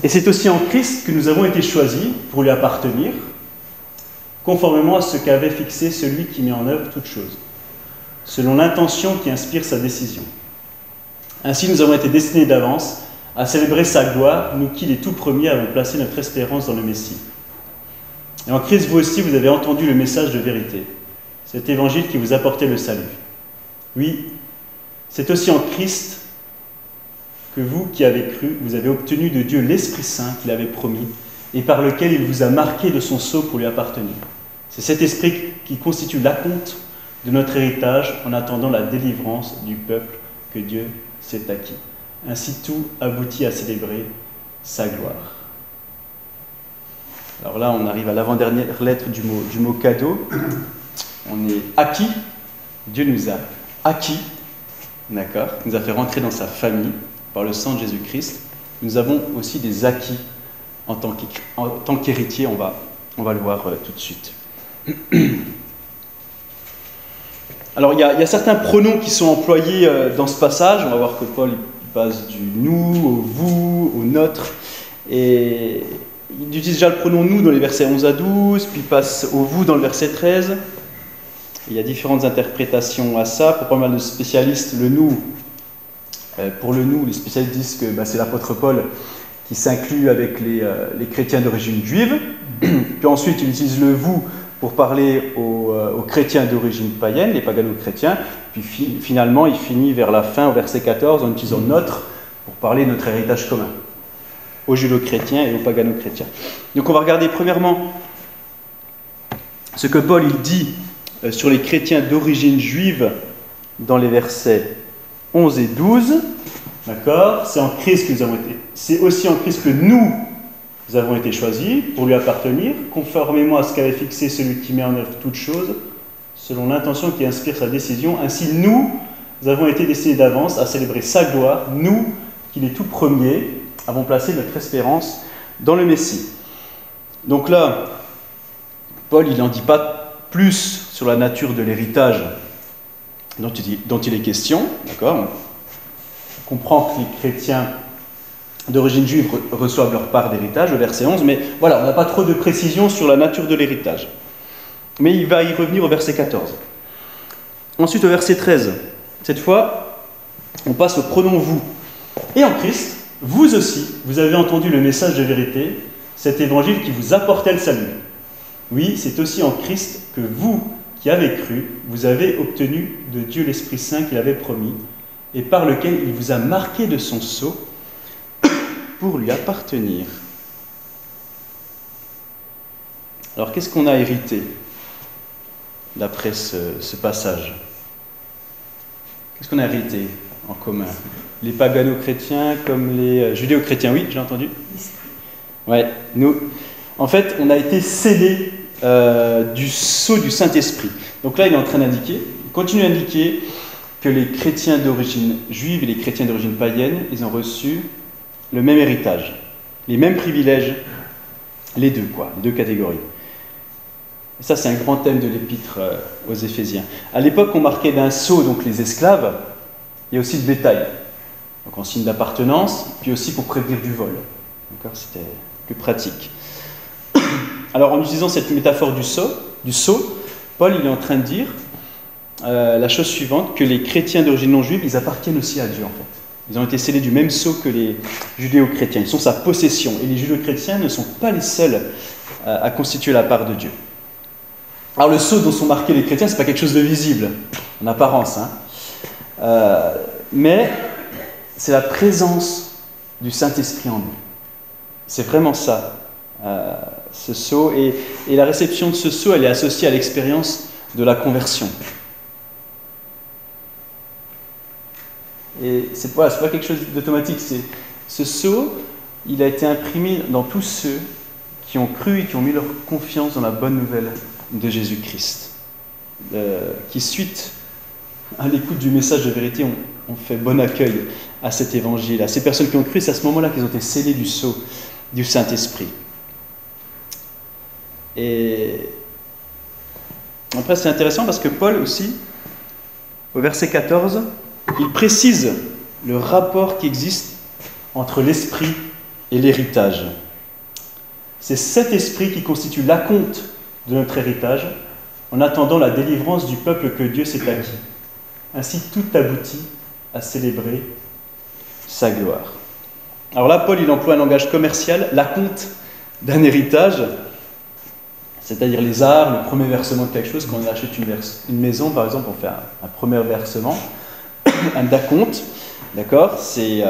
Et c'est aussi en Christ que nous avons été choisis pour lui appartenir, conformément à ce qu'avait fixé celui qui met en œuvre toutes choses, selon l'intention qui inspire sa décision. Ainsi nous avons été destinés d'avance à célébrer sa gloire, nous qui les tout premiers avons placé notre espérance dans le Messie. Et en Christ, vous aussi, vous avez entendu le message de vérité, cet évangile qui vous apportait le salut. Oui, c'est aussi en Christ que vous qui avez cru, vous avez obtenu de Dieu l'Esprit Saint qu'il avait promis et par lequel il vous a marqué de son sceau pour lui appartenir. C'est cet esprit qui constitue l'acompte de notre héritage en attendant la délivrance du peuple que Dieu s'est acquis. Ainsi tout aboutit à célébrer sa gloire. Alors là, on arrive à l'avant-dernière lettre du mot cadeau. On est acquis. Dieu nous a acquis, d'accord ? Il nous a fait rentrer dans sa famille par le sang de Jésus-Christ. Nous avons aussi des acquis en tant qu'héritier, on va le voir tout de suite. Alors il y a certains pronoms qui sont employés dans ce passage. On va voir que Paul il passe du nous au vous, au notre, et il utilise déjà le pronom nous dans les versets 11 à 12, puis il passe au vous dans le verset 13. Il y a différentes interprétations à ça. Pour pas mal de spécialistes, le nous, pour le nous, les spécialistes disent que c'est l'apôtre Paul qui s'inclut avec les chrétiens d'origine juive. Puis ensuite, il utilise le vous pour parler aux chrétiens d'origine païenne, les pagano-chrétiens. Puis finalement, il finit vers la fin, au verset 14, en utilisant notre pour parler de notre héritage commun, aux judo-chrétiens et aux pagano-chrétiens. Donc on va regarder premièrement ce que Paul il dit sur les chrétiens d'origine juive dans les versets 11 et 12. D'accord ? C'est aussi en Christ que nous avons été choisis pour lui appartenir, conformément à ce qu'avait fixé celui qui met en œuvre toutes choses, selon l'intention qui inspire sa décision. Ainsi, nous avons été destinés d'avance à célébrer sa gloire, nous qui les tout premiers avons placé notre espérance dans le Messie. Donc là, Paul, il n'en dit pas plus sur la nature de l'héritage dont il est question, d'accord ? On comprend que les chrétiens d'origine juive reçoivent leur part d'héritage, au verset 11, mais voilà, on n'a pas trop de précision sur la nature de l'héritage. Mais il va y revenir au verset 14. Ensuite, au verset 13, cette fois, on passe au pronom vous. Et en Christ, vous aussi, vous avez entendu le message de vérité, cet évangile qui vous apportait le salut. Oui, c'est aussi en Christ que vous, qui avez cru, vous avez obtenu de Dieu l'Esprit Saint qu'il avait promis, et par lequel il vous a marqué de son sceau pour lui appartenir. Alors, qu'est-ce qu'on a hérité d'après ce passage ? Qu'est-ce qu'on a hérité en commun ? Les pagano-chrétiens comme les judéo-chrétiens. Oui, j'ai entendu ? Ouais, nous, en fait, on a été scellés du sceau du Saint-Esprit. Donc là, il est en train d'indiquer, il continue d'indiquer que les chrétiens d'origine juive et les chrétiens d'origine païenne, ils ont reçu le même héritage, les mêmes privilèges, les deux catégories. Et ça, c'est un grand thème de l'épître aux Éphésiens. À l'époque, on marquait d'un sceau donc les esclaves, et aussi le bétail, donc en signe d'appartenance, puis aussi pour prévenir du vol. D'accord ? C'était plus pratique. Alors, en utilisant cette métaphore du sceau, Paul il est en train de dire la chose suivante, que les chrétiens d'origine non juive, ils appartiennent aussi à Dieu, en fait. Ils ont été scellés du même sceau que les judéo-chrétiens. Ils sont sa possession. Et les judéo-chrétiens ne sont pas les seuls à constituer la part de Dieu. Alors, le sceau dont sont marqués les chrétiens, ce n'est pas quelque chose de visible, en apparence. Mais c'est la présence du Saint-Esprit en nous. C'est vraiment ça, ce sceau. Et la réception de ce sceau, elle est associée à l'expérience de la conversion. Et c'est pas quelque chose d'automatique. Ce sceau, il a été imprimé dans tous ceux qui ont cru et qui ont mis leur confiance dans la bonne nouvelle de Jésus-Christ. Qui, suite à l'écoute du message de vérité, ont fait bon accueil à cet évangile. À ces personnes qui ont cru, c'est à ce moment-là qu'ils ont été scellés du sceau du Saint-Esprit. Et après, c'est intéressant parce que Paul aussi, au verset 14, il précise le rapport qui existe entre l'esprit et l'héritage. C'est cet esprit qui constitue l'acompte de notre héritage en attendant la délivrance du peuple que Dieu s'est acquis. Ainsi, tout aboutit à célébrer sa gloire. Alors là, Paul, il emploie un langage commercial, l'acompte d'un héritage, c'est-à-dire les arts, le premier versement de quelque chose. Quand on achète une maison, par exemple, on fait un premier versement, un acompte, d'accord ? Et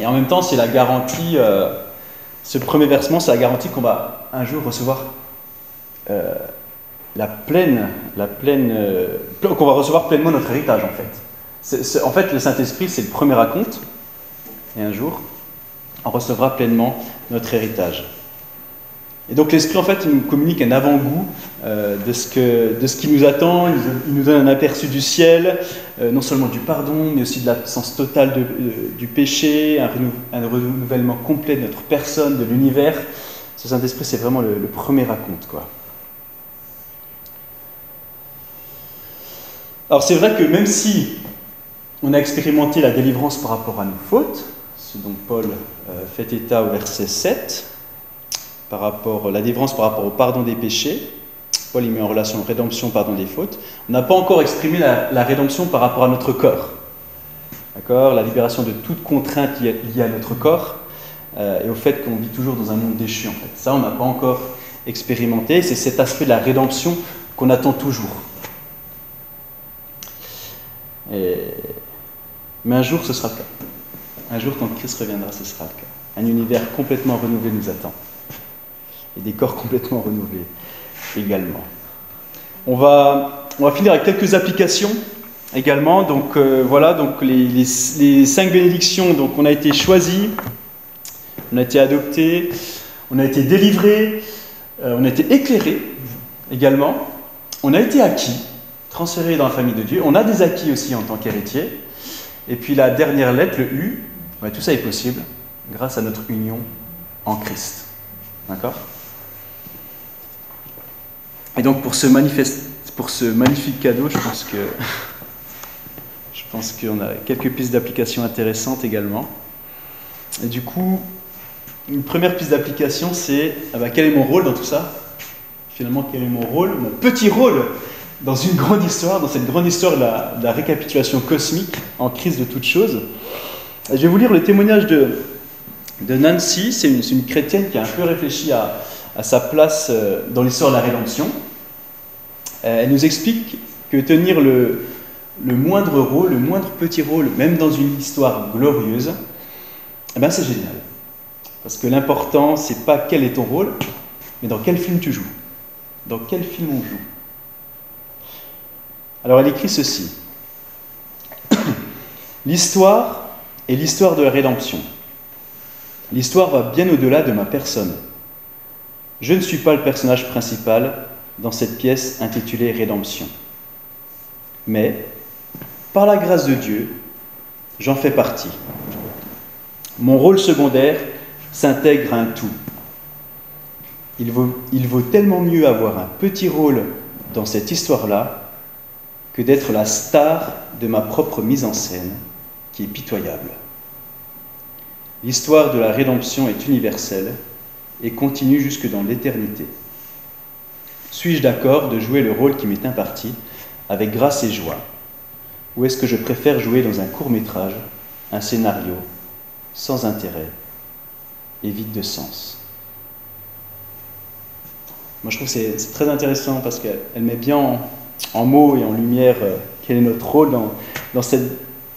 en même temps, c'est la garantie, ce premier versement, c'est la garantie qu'on va un jour recevoir qu'on va recevoir pleinement notre héritage, en fait. En fait, le Saint-Esprit, c'est le premier acompte, et un jour, on recevra pleinement notre héritage. Et donc l'Esprit, en fait, il nous communique un avant-goût de ce qui nous attend. Il nous donne un aperçu du ciel, non seulement du pardon, mais aussi de l'absence totale du péché, un renouvellement complet de notre personne, de l'univers. Ce Saint-Esprit, c'est vraiment le premier raconte, quoi. Alors c'est vrai que même si on a expérimenté la délivrance par rapport à nos fautes, ce dont Paul fait état au verset 7, la délivrance par rapport au pardon des péchés, Paul y met en relation rédemption, pardon des fautes, on n'a pas encore exprimé la rédemption par rapport à notre corps. D'accord ? La libération de toute contrainte liée à notre corps et au fait qu'on vit toujours dans un monde déchu, en fait. Ça, on n'a pas encore expérimenté. C'est cet aspect de la rédemption qu'on attend toujours. Mais un jour, ce sera le cas. Un jour, quand Christ reviendra, ce sera le cas. Un univers complètement renouvelé nous attend. Et des corps complètement renouvelés également. On va finir avec quelques applications également. Donc voilà, donc les 5 bénédictions. Donc on a été choisis, on a été adoptés, on a été délivrés, on a été éclairés également, on a été acquis, transférés dans la famille de Dieu. On a des acquis aussi en tant qu'héritier. Et puis la dernière lettre, le U, ouais, tout ça est possible grâce à notre union en Christ. D'accord ? Et donc pour ce magnifique cadeau, je pense qu'on a quelques pistes d'application intéressantes également. Et du coup, une première piste d'application, c'est quel est mon rôle dans tout ça ? Finalement, quel est mon rôle ? Mon petit rôle dans une grande histoire, dans cette grande histoire de la récapitulation cosmique en crise de toutes choses. Et je vais vous lire le témoignage de Nancy. C'est une chrétienne qui a un peu réfléchi à sa place dans l'histoire de la rédemption. Elle nous explique que tenir le moindre rôle, le moindre petit rôle, même dans une histoire glorieuse, c'est génial. Parce que l'important, c'est pas quel est ton rôle, mais dans quel film tu joues. Dans quel film on joue. Alors elle écrit ceci. L'histoire est l'histoire de la rédemption. L'histoire va bien au-delà de ma personne. Je ne suis pas le personnage principal dans cette pièce intitulée Rédemption. Mais, par la grâce de Dieu, j'en fais partie. Mon rôle secondaire s'intègre à un tout. Il vaut tellement mieux avoir un petit rôle dans cette histoire-là que d'être la star de ma propre mise en scène, qui est pitoyable. L'histoire de la rédemption est universelle et continue jusque dans l'éternité. Suis-je d'accord de jouer le rôle qui m'est imparti avec grâce et joie, ou est-ce que je préfère jouer dans un court-métrage, un scénario sans intérêt et vide de sens ? Moi, je trouve que c'est très intéressant parce qu'elle met bien en mots et en lumière quel est notre rôle dans cette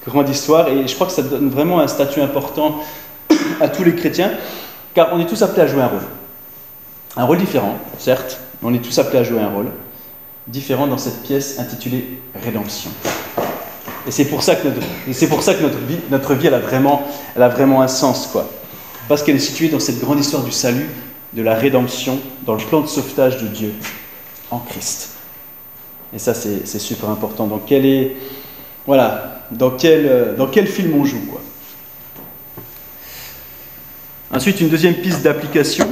grande histoire. Et je crois que ça donne vraiment un statut important à tous les chrétiens, car on est tous appelés à jouer un rôle. Un rôle différent, certes, mais on est tous appelés à jouer un rôle différent dans cette pièce intitulée Rédemption. Et c'est pour ça que notre vie elle a vraiment un sens, quoi. Parce qu'elle est située dans cette grande histoire du salut, de la rédemption, dans le plan de sauvetage de Dieu en Christ. Et ça, c'est super important. Donc, dans quel film on joue, quoi. Ensuite, une deuxième piste d'application,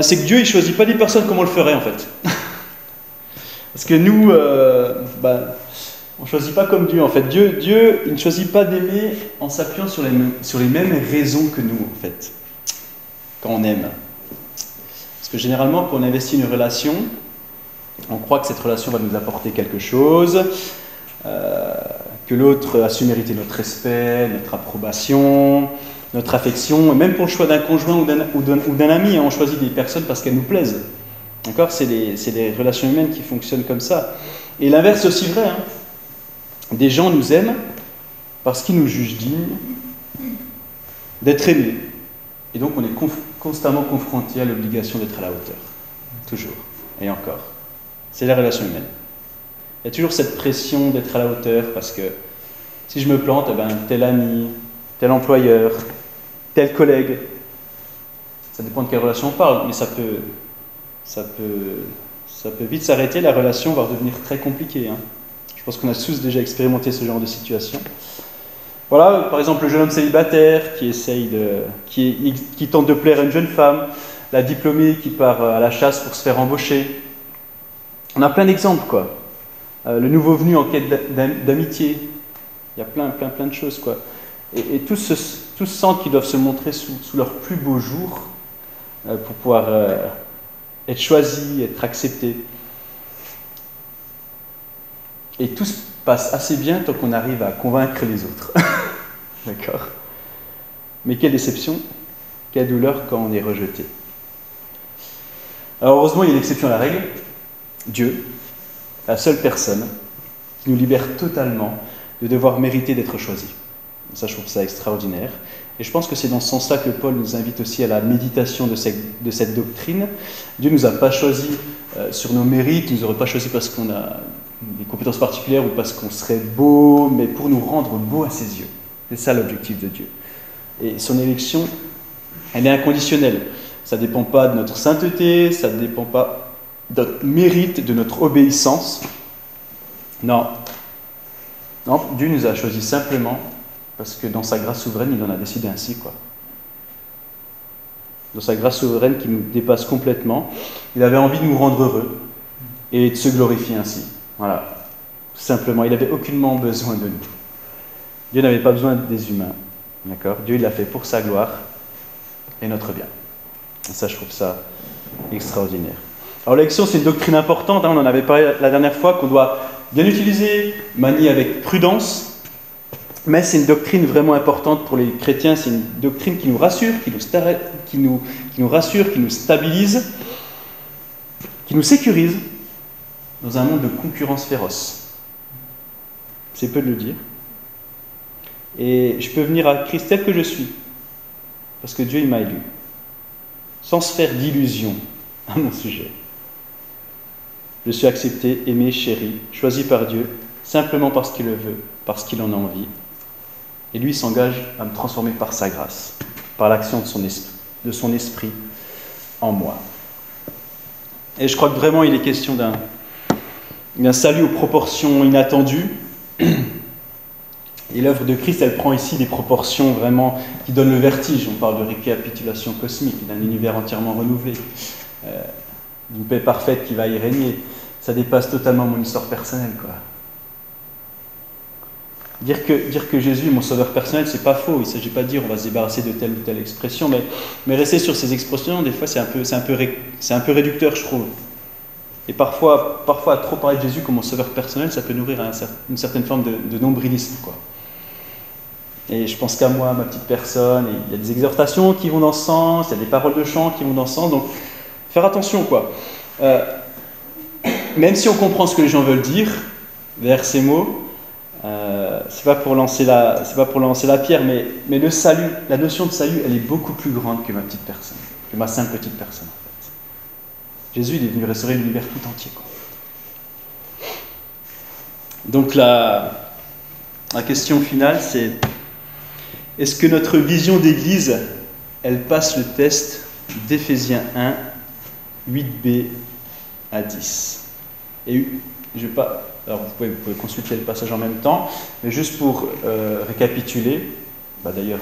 c'est que Dieu, il ne choisit pas des personnes comme on le ferait, en fait. Parce que nous, on ne choisit pas comme Dieu, en fait. Dieu, il ne choisit pas d'aimer en s'appuyant sur les mêmes raisons que nous, en fait, quand on aime. Parce que généralement, quand on investit une relation, on croit que cette relation va nous apporter quelque chose, que l'autre a su mériter notre respect, notre approbation, notre affection, et même pour le choix d'un conjoint ou d'un ami, on choisit des personnes parce qu'elles nous plaisent. D'accord ? C'est les relations humaines qui fonctionnent comme ça. Et l'inverse est aussi vrai. Des gens nous aiment parce qu'ils nous jugent dignes d'être aimés. Et donc on est constamment confronté à l'obligation d'être à la hauteur. Toujours. Et encore. C'est la relation humaine. Il y a toujours cette pression d'être à la hauteur parce que si je me plante, tel ami, tel employeur, tel collègue Ça dépend de quelle relation on parle, mais ça peut vite s'arrêter, la relation va devenir très compliquée. Hein. Je pense qu'on a tous déjà expérimenté ce genre de situation. Voilà, par exemple, le jeune homme célibataire qui tente de plaire à une jeune femme, la diplômée qui part à la chasse pour se faire embaucher. On a plein d'exemples, quoi. Le nouveau venu en quête d'amitié. Il y a plein de choses, quoi. Et tous sentent qu'ils doivent se montrer sous leur plus beau jour pour pouvoir être choisis, être acceptés. Et tout se passe assez bien tant qu'on arrive à convaincre les autres. D'accord ? Mais quelle déception, quelle douleur quand on est rejeté. Alors heureusement, il y a une exception à la règle. Dieu, la seule personne qui nous libère totalement de devoir mériter d'être choisi. Ça, je trouve ça extraordinaire. Et je pense que c'est dans ce sens-là que Paul nous invite aussi à la méditation de cette doctrine. Dieu ne nous a pas choisis sur nos mérites, il ne nous aurait pas choisis parce qu'on a des compétences particulières ou parce qu'on serait beau, mais pour nous rendre beaux à ses yeux. C'est ça l'objectif de Dieu. Et son élection, elle est inconditionnelle. Ça ne dépend pas de notre sainteté, ça ne dépend pas de notre mérite, de notre obéissance. Non, Dieu nous a choisis simplement parce que dans sa grâce souveraine, il en a décidé ainsi, quoi. Dans sa grâce souveraine qui nous dépasse complètement, il avait envie de nous rendre heureux et de se glorifier ainsi. Voilà, tout simplement. Il n'avait aucunement besoin de nous. Dieu n'avait pas besoin des humains, d'accord ? Dieu, il l'a fait pour sa gloire et notre bien. Et ça, je trouve ça extraordinaire. Alors l'élection, c'est une doctrine importante, hein, on en avait parlé la dernière fois, qu'on doit bien utiliser, manier avec prudence, mais c'est une doctrine vraiment importante pour les chrétiens, c'est une doctrine qui nous rassure, qui nous rassure, qui nous stabilise, qui nous sécurise dans un monde de concurrence féroce. C'est peu de le dire. Et je peux venir à Christ tel que je suis, parce que Dieu, il m'a élu, sans se faire d'illusions à mon sujet. Je suis accepté, aimé, chéri, choisi par Dieu, simplement parce qu'il le veut, parce qu'il en a envie. Et lui s'engage à me transformer par sa grâce, par l'action de son esprit en moi. Et je crois que vraiment il est question d'un salut aux proportions inattendues. Et l'œuvre de Christ, elle prend ici des proportions vraiment qui donnent le vertige. On parle de récapitulation cosmique, d'un univers entièrement renouvelé, d'une paix parfaite qui va y régner. Ça dépasse totalement mon histoire personnelle, quoi. Dire que Jésus est mon sauveur personnel, c'est pas faux. Il ne s'agit pas de dire on va se débarrasser de telle ou telle expression, mais rester sur ces expressions, des fois, c'est un peu réducteur, je trouve. Et parfois, à trop parler de Jésus comme mon sauveur personnel, ça peut nourrir une certaine forme de nombrilisme, quoi. Et je pense qu'à moi, à ma petite personne, et il y a des exhortations qui vont dans ce sens, il y a des paroles de chant qui vont dans ce sens, donc faire attention, quoi. Même si on comprend ce que les gens veulent dire vers ces mots, c'est pas pour lancer la pierre, mais le salut, la notion de salut, elle est beaucoup plus grande que ma petite personne, que ma simple petite personne, en fait. Jésus, il est venu restaurer l'univers tout entier, quoi. Donc la question finale, c'est: est-ce que notre vision d'Église, elle passe le test d'Éphésiens 1, 8b à 10? Et je vais pas. Alors vous pouvez consulter le passage en même temps, mais juste pour récapituler, d'ailleurs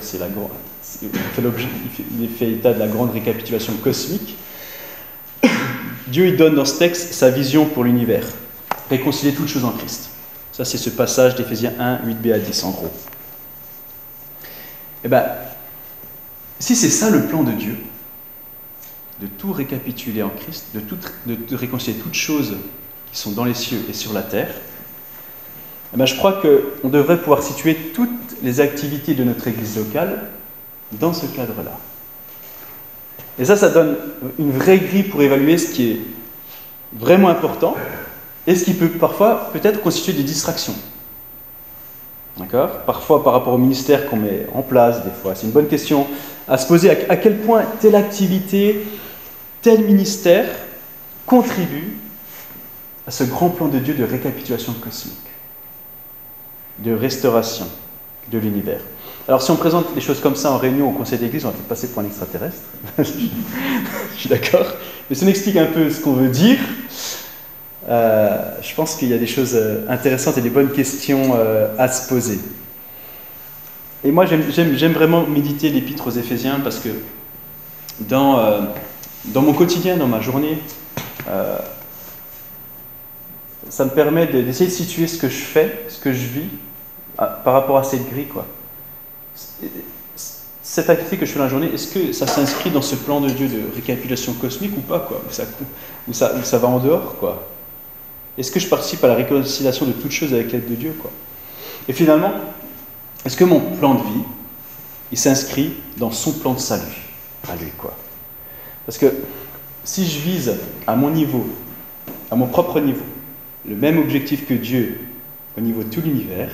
il fait état de la grande récapitulation cosmique. Dieu il donne dans ce texte sa vision pour l'univers, réconcilier toutes choses en Christ. Ça c'est ce passage d'Éphésiens 1, 8b à 10 en gros. Et si c'est ça le plan de Dieu, de tout récapituler en Christ, de réconcilier toutes choses qui sont dans les cieux et sur la terre, je crois qu'on devrait pouvoir situer toutes les activités de notre Église locale dans ce cadre-là. Et ça donne une vraie grille pour évaluer ce qui est vraiment important et ce qui peut parfois peut-être constituer des distractions. D'accord ? Parfois par rapport au ministère qu'on met en place, des fois. C'est une bonne question à se poser, à quel point telle activité, tel ministère contribue à ce grand plan de Dieu de récapitulation cosmique, de restauration de l'univers. Alors si on présente les choses comme ça en réunion au conseil d'église, on va peut-être passer pour un extraterrestre. Je suis d'accord. Mais si on explique un peu ce qu'on veut dire, je pense qu'il y a des choses intéressantes et des bonnes questions à se poser. Et moi, j'aime vraiment méditer l'épître aux Éphésiens parce que dans mon quotidien, dans ma journée, ça me permet d'essayer de situer ce que je fais, ce que je vis, par rapport à cette grille, quoi. Cette activité que je fais dans la journée, est-ce que ça s'inscrit dans ce plan de Dieu de récapitulation cosmique ou pas, quoi, ou ça va en dehors, quoi. Est-ce que je participe à la réconciliation de toutes choses avec l'aide de Dieu, quoi. Et finalement, est-ce que mon plan de vie, il s'inscrit dans son plan de salut, à lui, quoi. Parce que si je vise à mon niveau, à mon propre niveau, le même objectif que Dieu au niveau de tout l'univers,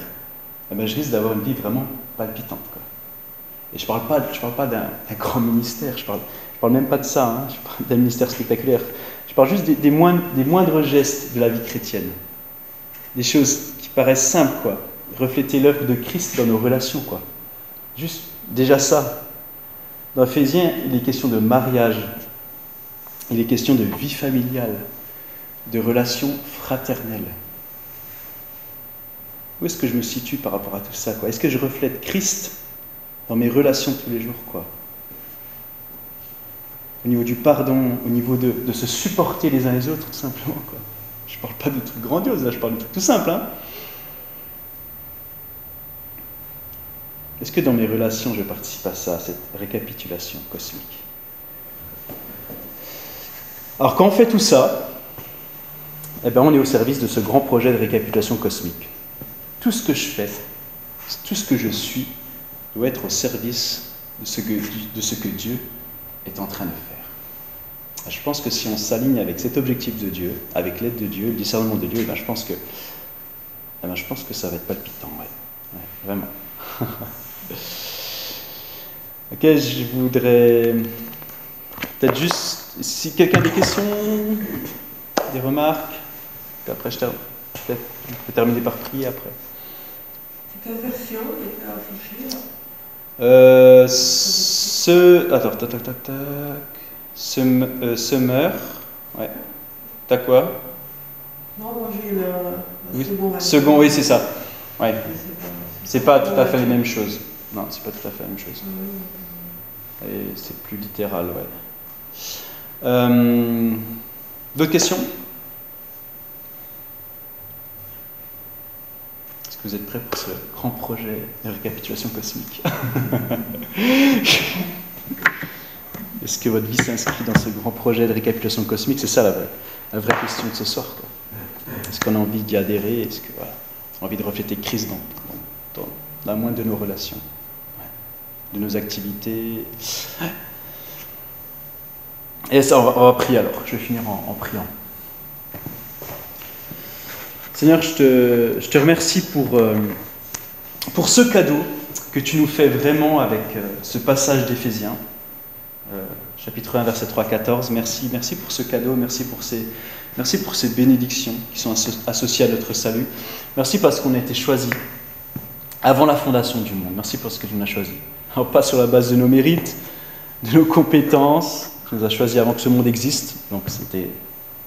eh ben, je risque d'avoir une vie vraiment palpitante, quoi. Et je ne parle pas d'un grand ministère, je parle même pas de ça, hein, je parle d'un ministère spectaculaire. Je parle juste des moindres gestes de la vie chrétienne. Des choses qui paraissent simples, quoi. Refléter l'œuvre de Christ dans nos relations, quoi. Juste déjà ça. Dans Éphésiens, il est question de mariage, il est question de vie familiale, de relations fraternelles. Où est-ce que je me situe par rapport à tout ça, quoi? Est-ce que je reflète Christ dans mes relations tous les jours, quoi? Au niveau du pardon, au niveau de se supporter les uns les autres, tout simplement, quoi. Je ne parle pas de trucs grandioses, là, je parle de trucs tout simples, hein. Est-ce que dans mes relations, je participe à ça, à cette récapitulation cosmique? Alors, quand on fait tout ça, eh ben, on est au service de ce grand projet de récapitulation cosmique. Tout ce que je fais, tout ce que je suis, doit être au service de ce que Dieu est en train de faire. Je pense que si on s'aligne avec cet objectif de Dieu, avec l'aide de Dieu, le discernement de Dieu, je pense que ça va être palpitant, ouais, vraiment. Ok, je voudrais peut-être juste, si quelqu'un a des questions, des remarques, puis après je peux terminer par prier après. C'est quelle version qui est affichée? Summer, ouais. T'as quoi? Non, moi j'ai le oui. second version. Second, oui, c'est ça. Ouais. C'est pas tout à fait les mêmes choses. Non, c'est pas tout à fait la même chose. Et c'est plus littéral, ouais. D'autres questions? Est-ce que vous êtes prêts pour ce grand projet de récapitulation cosmique? Est-ce que votre vie s'inscrit dans ce grand projet de récapitulation cosmique? C'est ça la vraie question de ce soir, quoi. Est-ce qu'on a envie d'y adhérer? Est-ce qu'on a envie de refléter Christ dans la moindre de nos relations, de nos activités? Et ça, on va prier alors. Je vais finir en priant. Seigneur, je te remercie pour ce cadeau que tu nous fais vraiment avec ce passage d'Éphésiens, chapitre 1, verset 3-14. Merci pour ce cadeau, merci pour ces bénédictions qui sont associées à notre salut. Merci parce qu'on a été choisis avant la fondation du monde. Merci pour ce que tu nous as choisi. Alors, pas sur la base de nos mérites, de nos compétences. Tu nous as choisis avant que ce monde existe. Donc c'était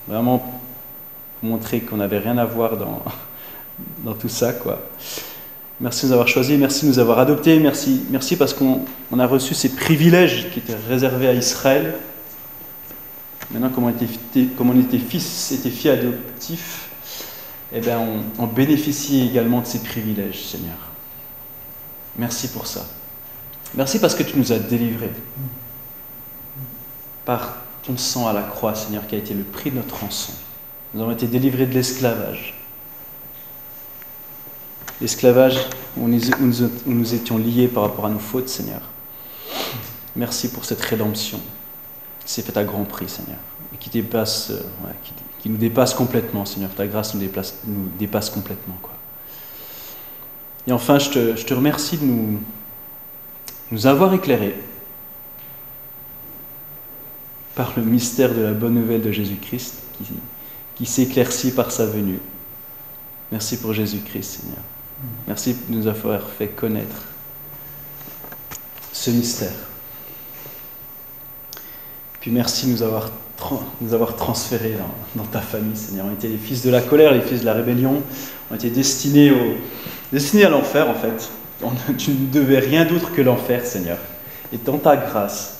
vraiment pour montrer qu'on n'avait rien à voir dans tout ça, quoi. Merci de nous avoir choisis, merci de nous avoir adoptés, merci parce qu'on a reçu ces privilèges qui étaient réservés à Israël. Maintenant, comme on était fils, était filles adoptifs, eh bien, on bénéficie également de ces privilèges, Seigneur. Merci pour ça. Merci parce que tu nous as délivrés par ton sang à la croix, Seigneur, qui a été le prix de notre rançon. Nous avons été délivrés de l'esclavage. L'esclavage où nous étions liés par rapport à nos fautes, Seigneur. Merci pour cette rédemption qui s'est faite à grand prix, Seigneur, et qui nous dépasse complètement, Seigneur. Ta grâce nous dépasse complètement, quoi. Et enfin, je te remercie de nous avoir éclairés par le mystère de la bonne nouvelle de Jésus-Christ qui s'éclaircit par sa venue. Merci pour Jésus-Christ, Seigneur. Merci de nous avoir fait connaître ce mystère. Puis merci de nous avoir transférés dans ta famille, Seigneur. On était les fils de la colère, les fils de la rébellion. On était destinés à l'enfer, en fait. Tu ne devais rien d'autre que l'enfer, Seigneur. Et dans ta grâce,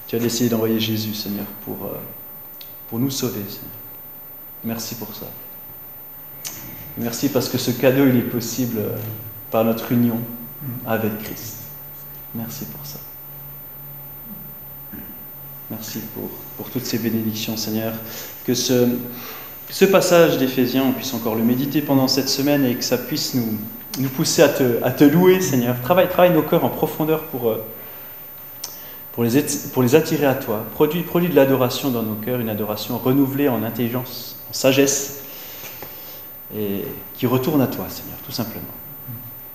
tu as décidé d'envoyer Jésus, Seigneur, pour nous sauver, Seigneur. Merci pour ça. Et merci parce que ce cadeau, il est possible par notre union avec Christ. Merci pour ça. Merci pour toutes ces bénédictions, Seigneur. Que ce passage d'Éphésiens, on puisse encore le méditer pendant cette semaine et que ça puisse nous pousser à te louer, Seigneur. Travaille nos cœurs en profondeur pour les attirer à toi. Produis de l'adoration dans nos cœurs, une adoration renouvelée en intelligence, en sagesse, et qui retourne à toi, Seigneur, tout simplement.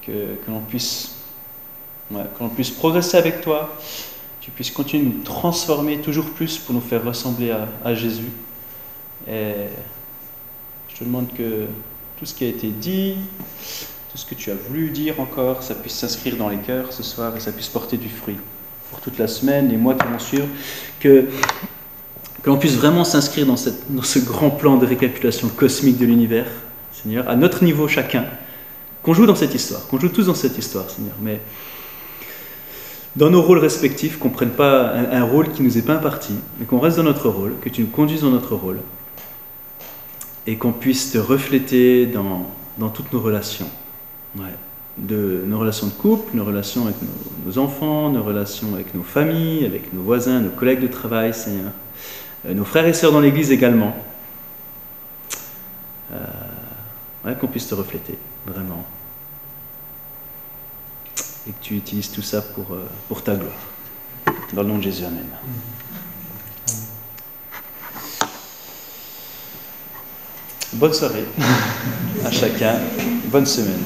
Que l'on puisse progresser avec toi, tu puisses continuer de nous transformer toujours plus pour nous faire ressembler à Jésus. Et je te demande que tout ce qui a été dit, tout ce que tu as voulu dire encore, ça puisse s'inscrire dans les cœurs ce soir et ça puisse porter du fruit pour toute la semaine, les mois qui vont suivre, que l'on puisse vraiment s'inscrire dans ce grand plan de récapitulation cosmique de l'univers, Seigneur, à notre niveau chacun, qu'on joue dans cette histoire, qu'on joue tous dans cette histoire, Seigneur, mais dans nos rôles respectifs, qu'on ne prenne pas un rôle qui ne nous est pas imparti, mais qu'on reste dans notre rôle, que tu nous conduises dans notre rôle, et qu'on puisse te refléter dans toutes nos relations. De nos relations de couple, nos relations avec nos enfants, nos relations avec nos familles, avec nos voisins, nos collègues de travail, Seigneur, nos frères et sœurs dans l'Église également. Qu'on puisse te refléter, vraiment. Et que tu utilises tout ça pour ta gloire. Dans le nom de Jésus, Amen. Bonne soirée à chacun, bonne semaine.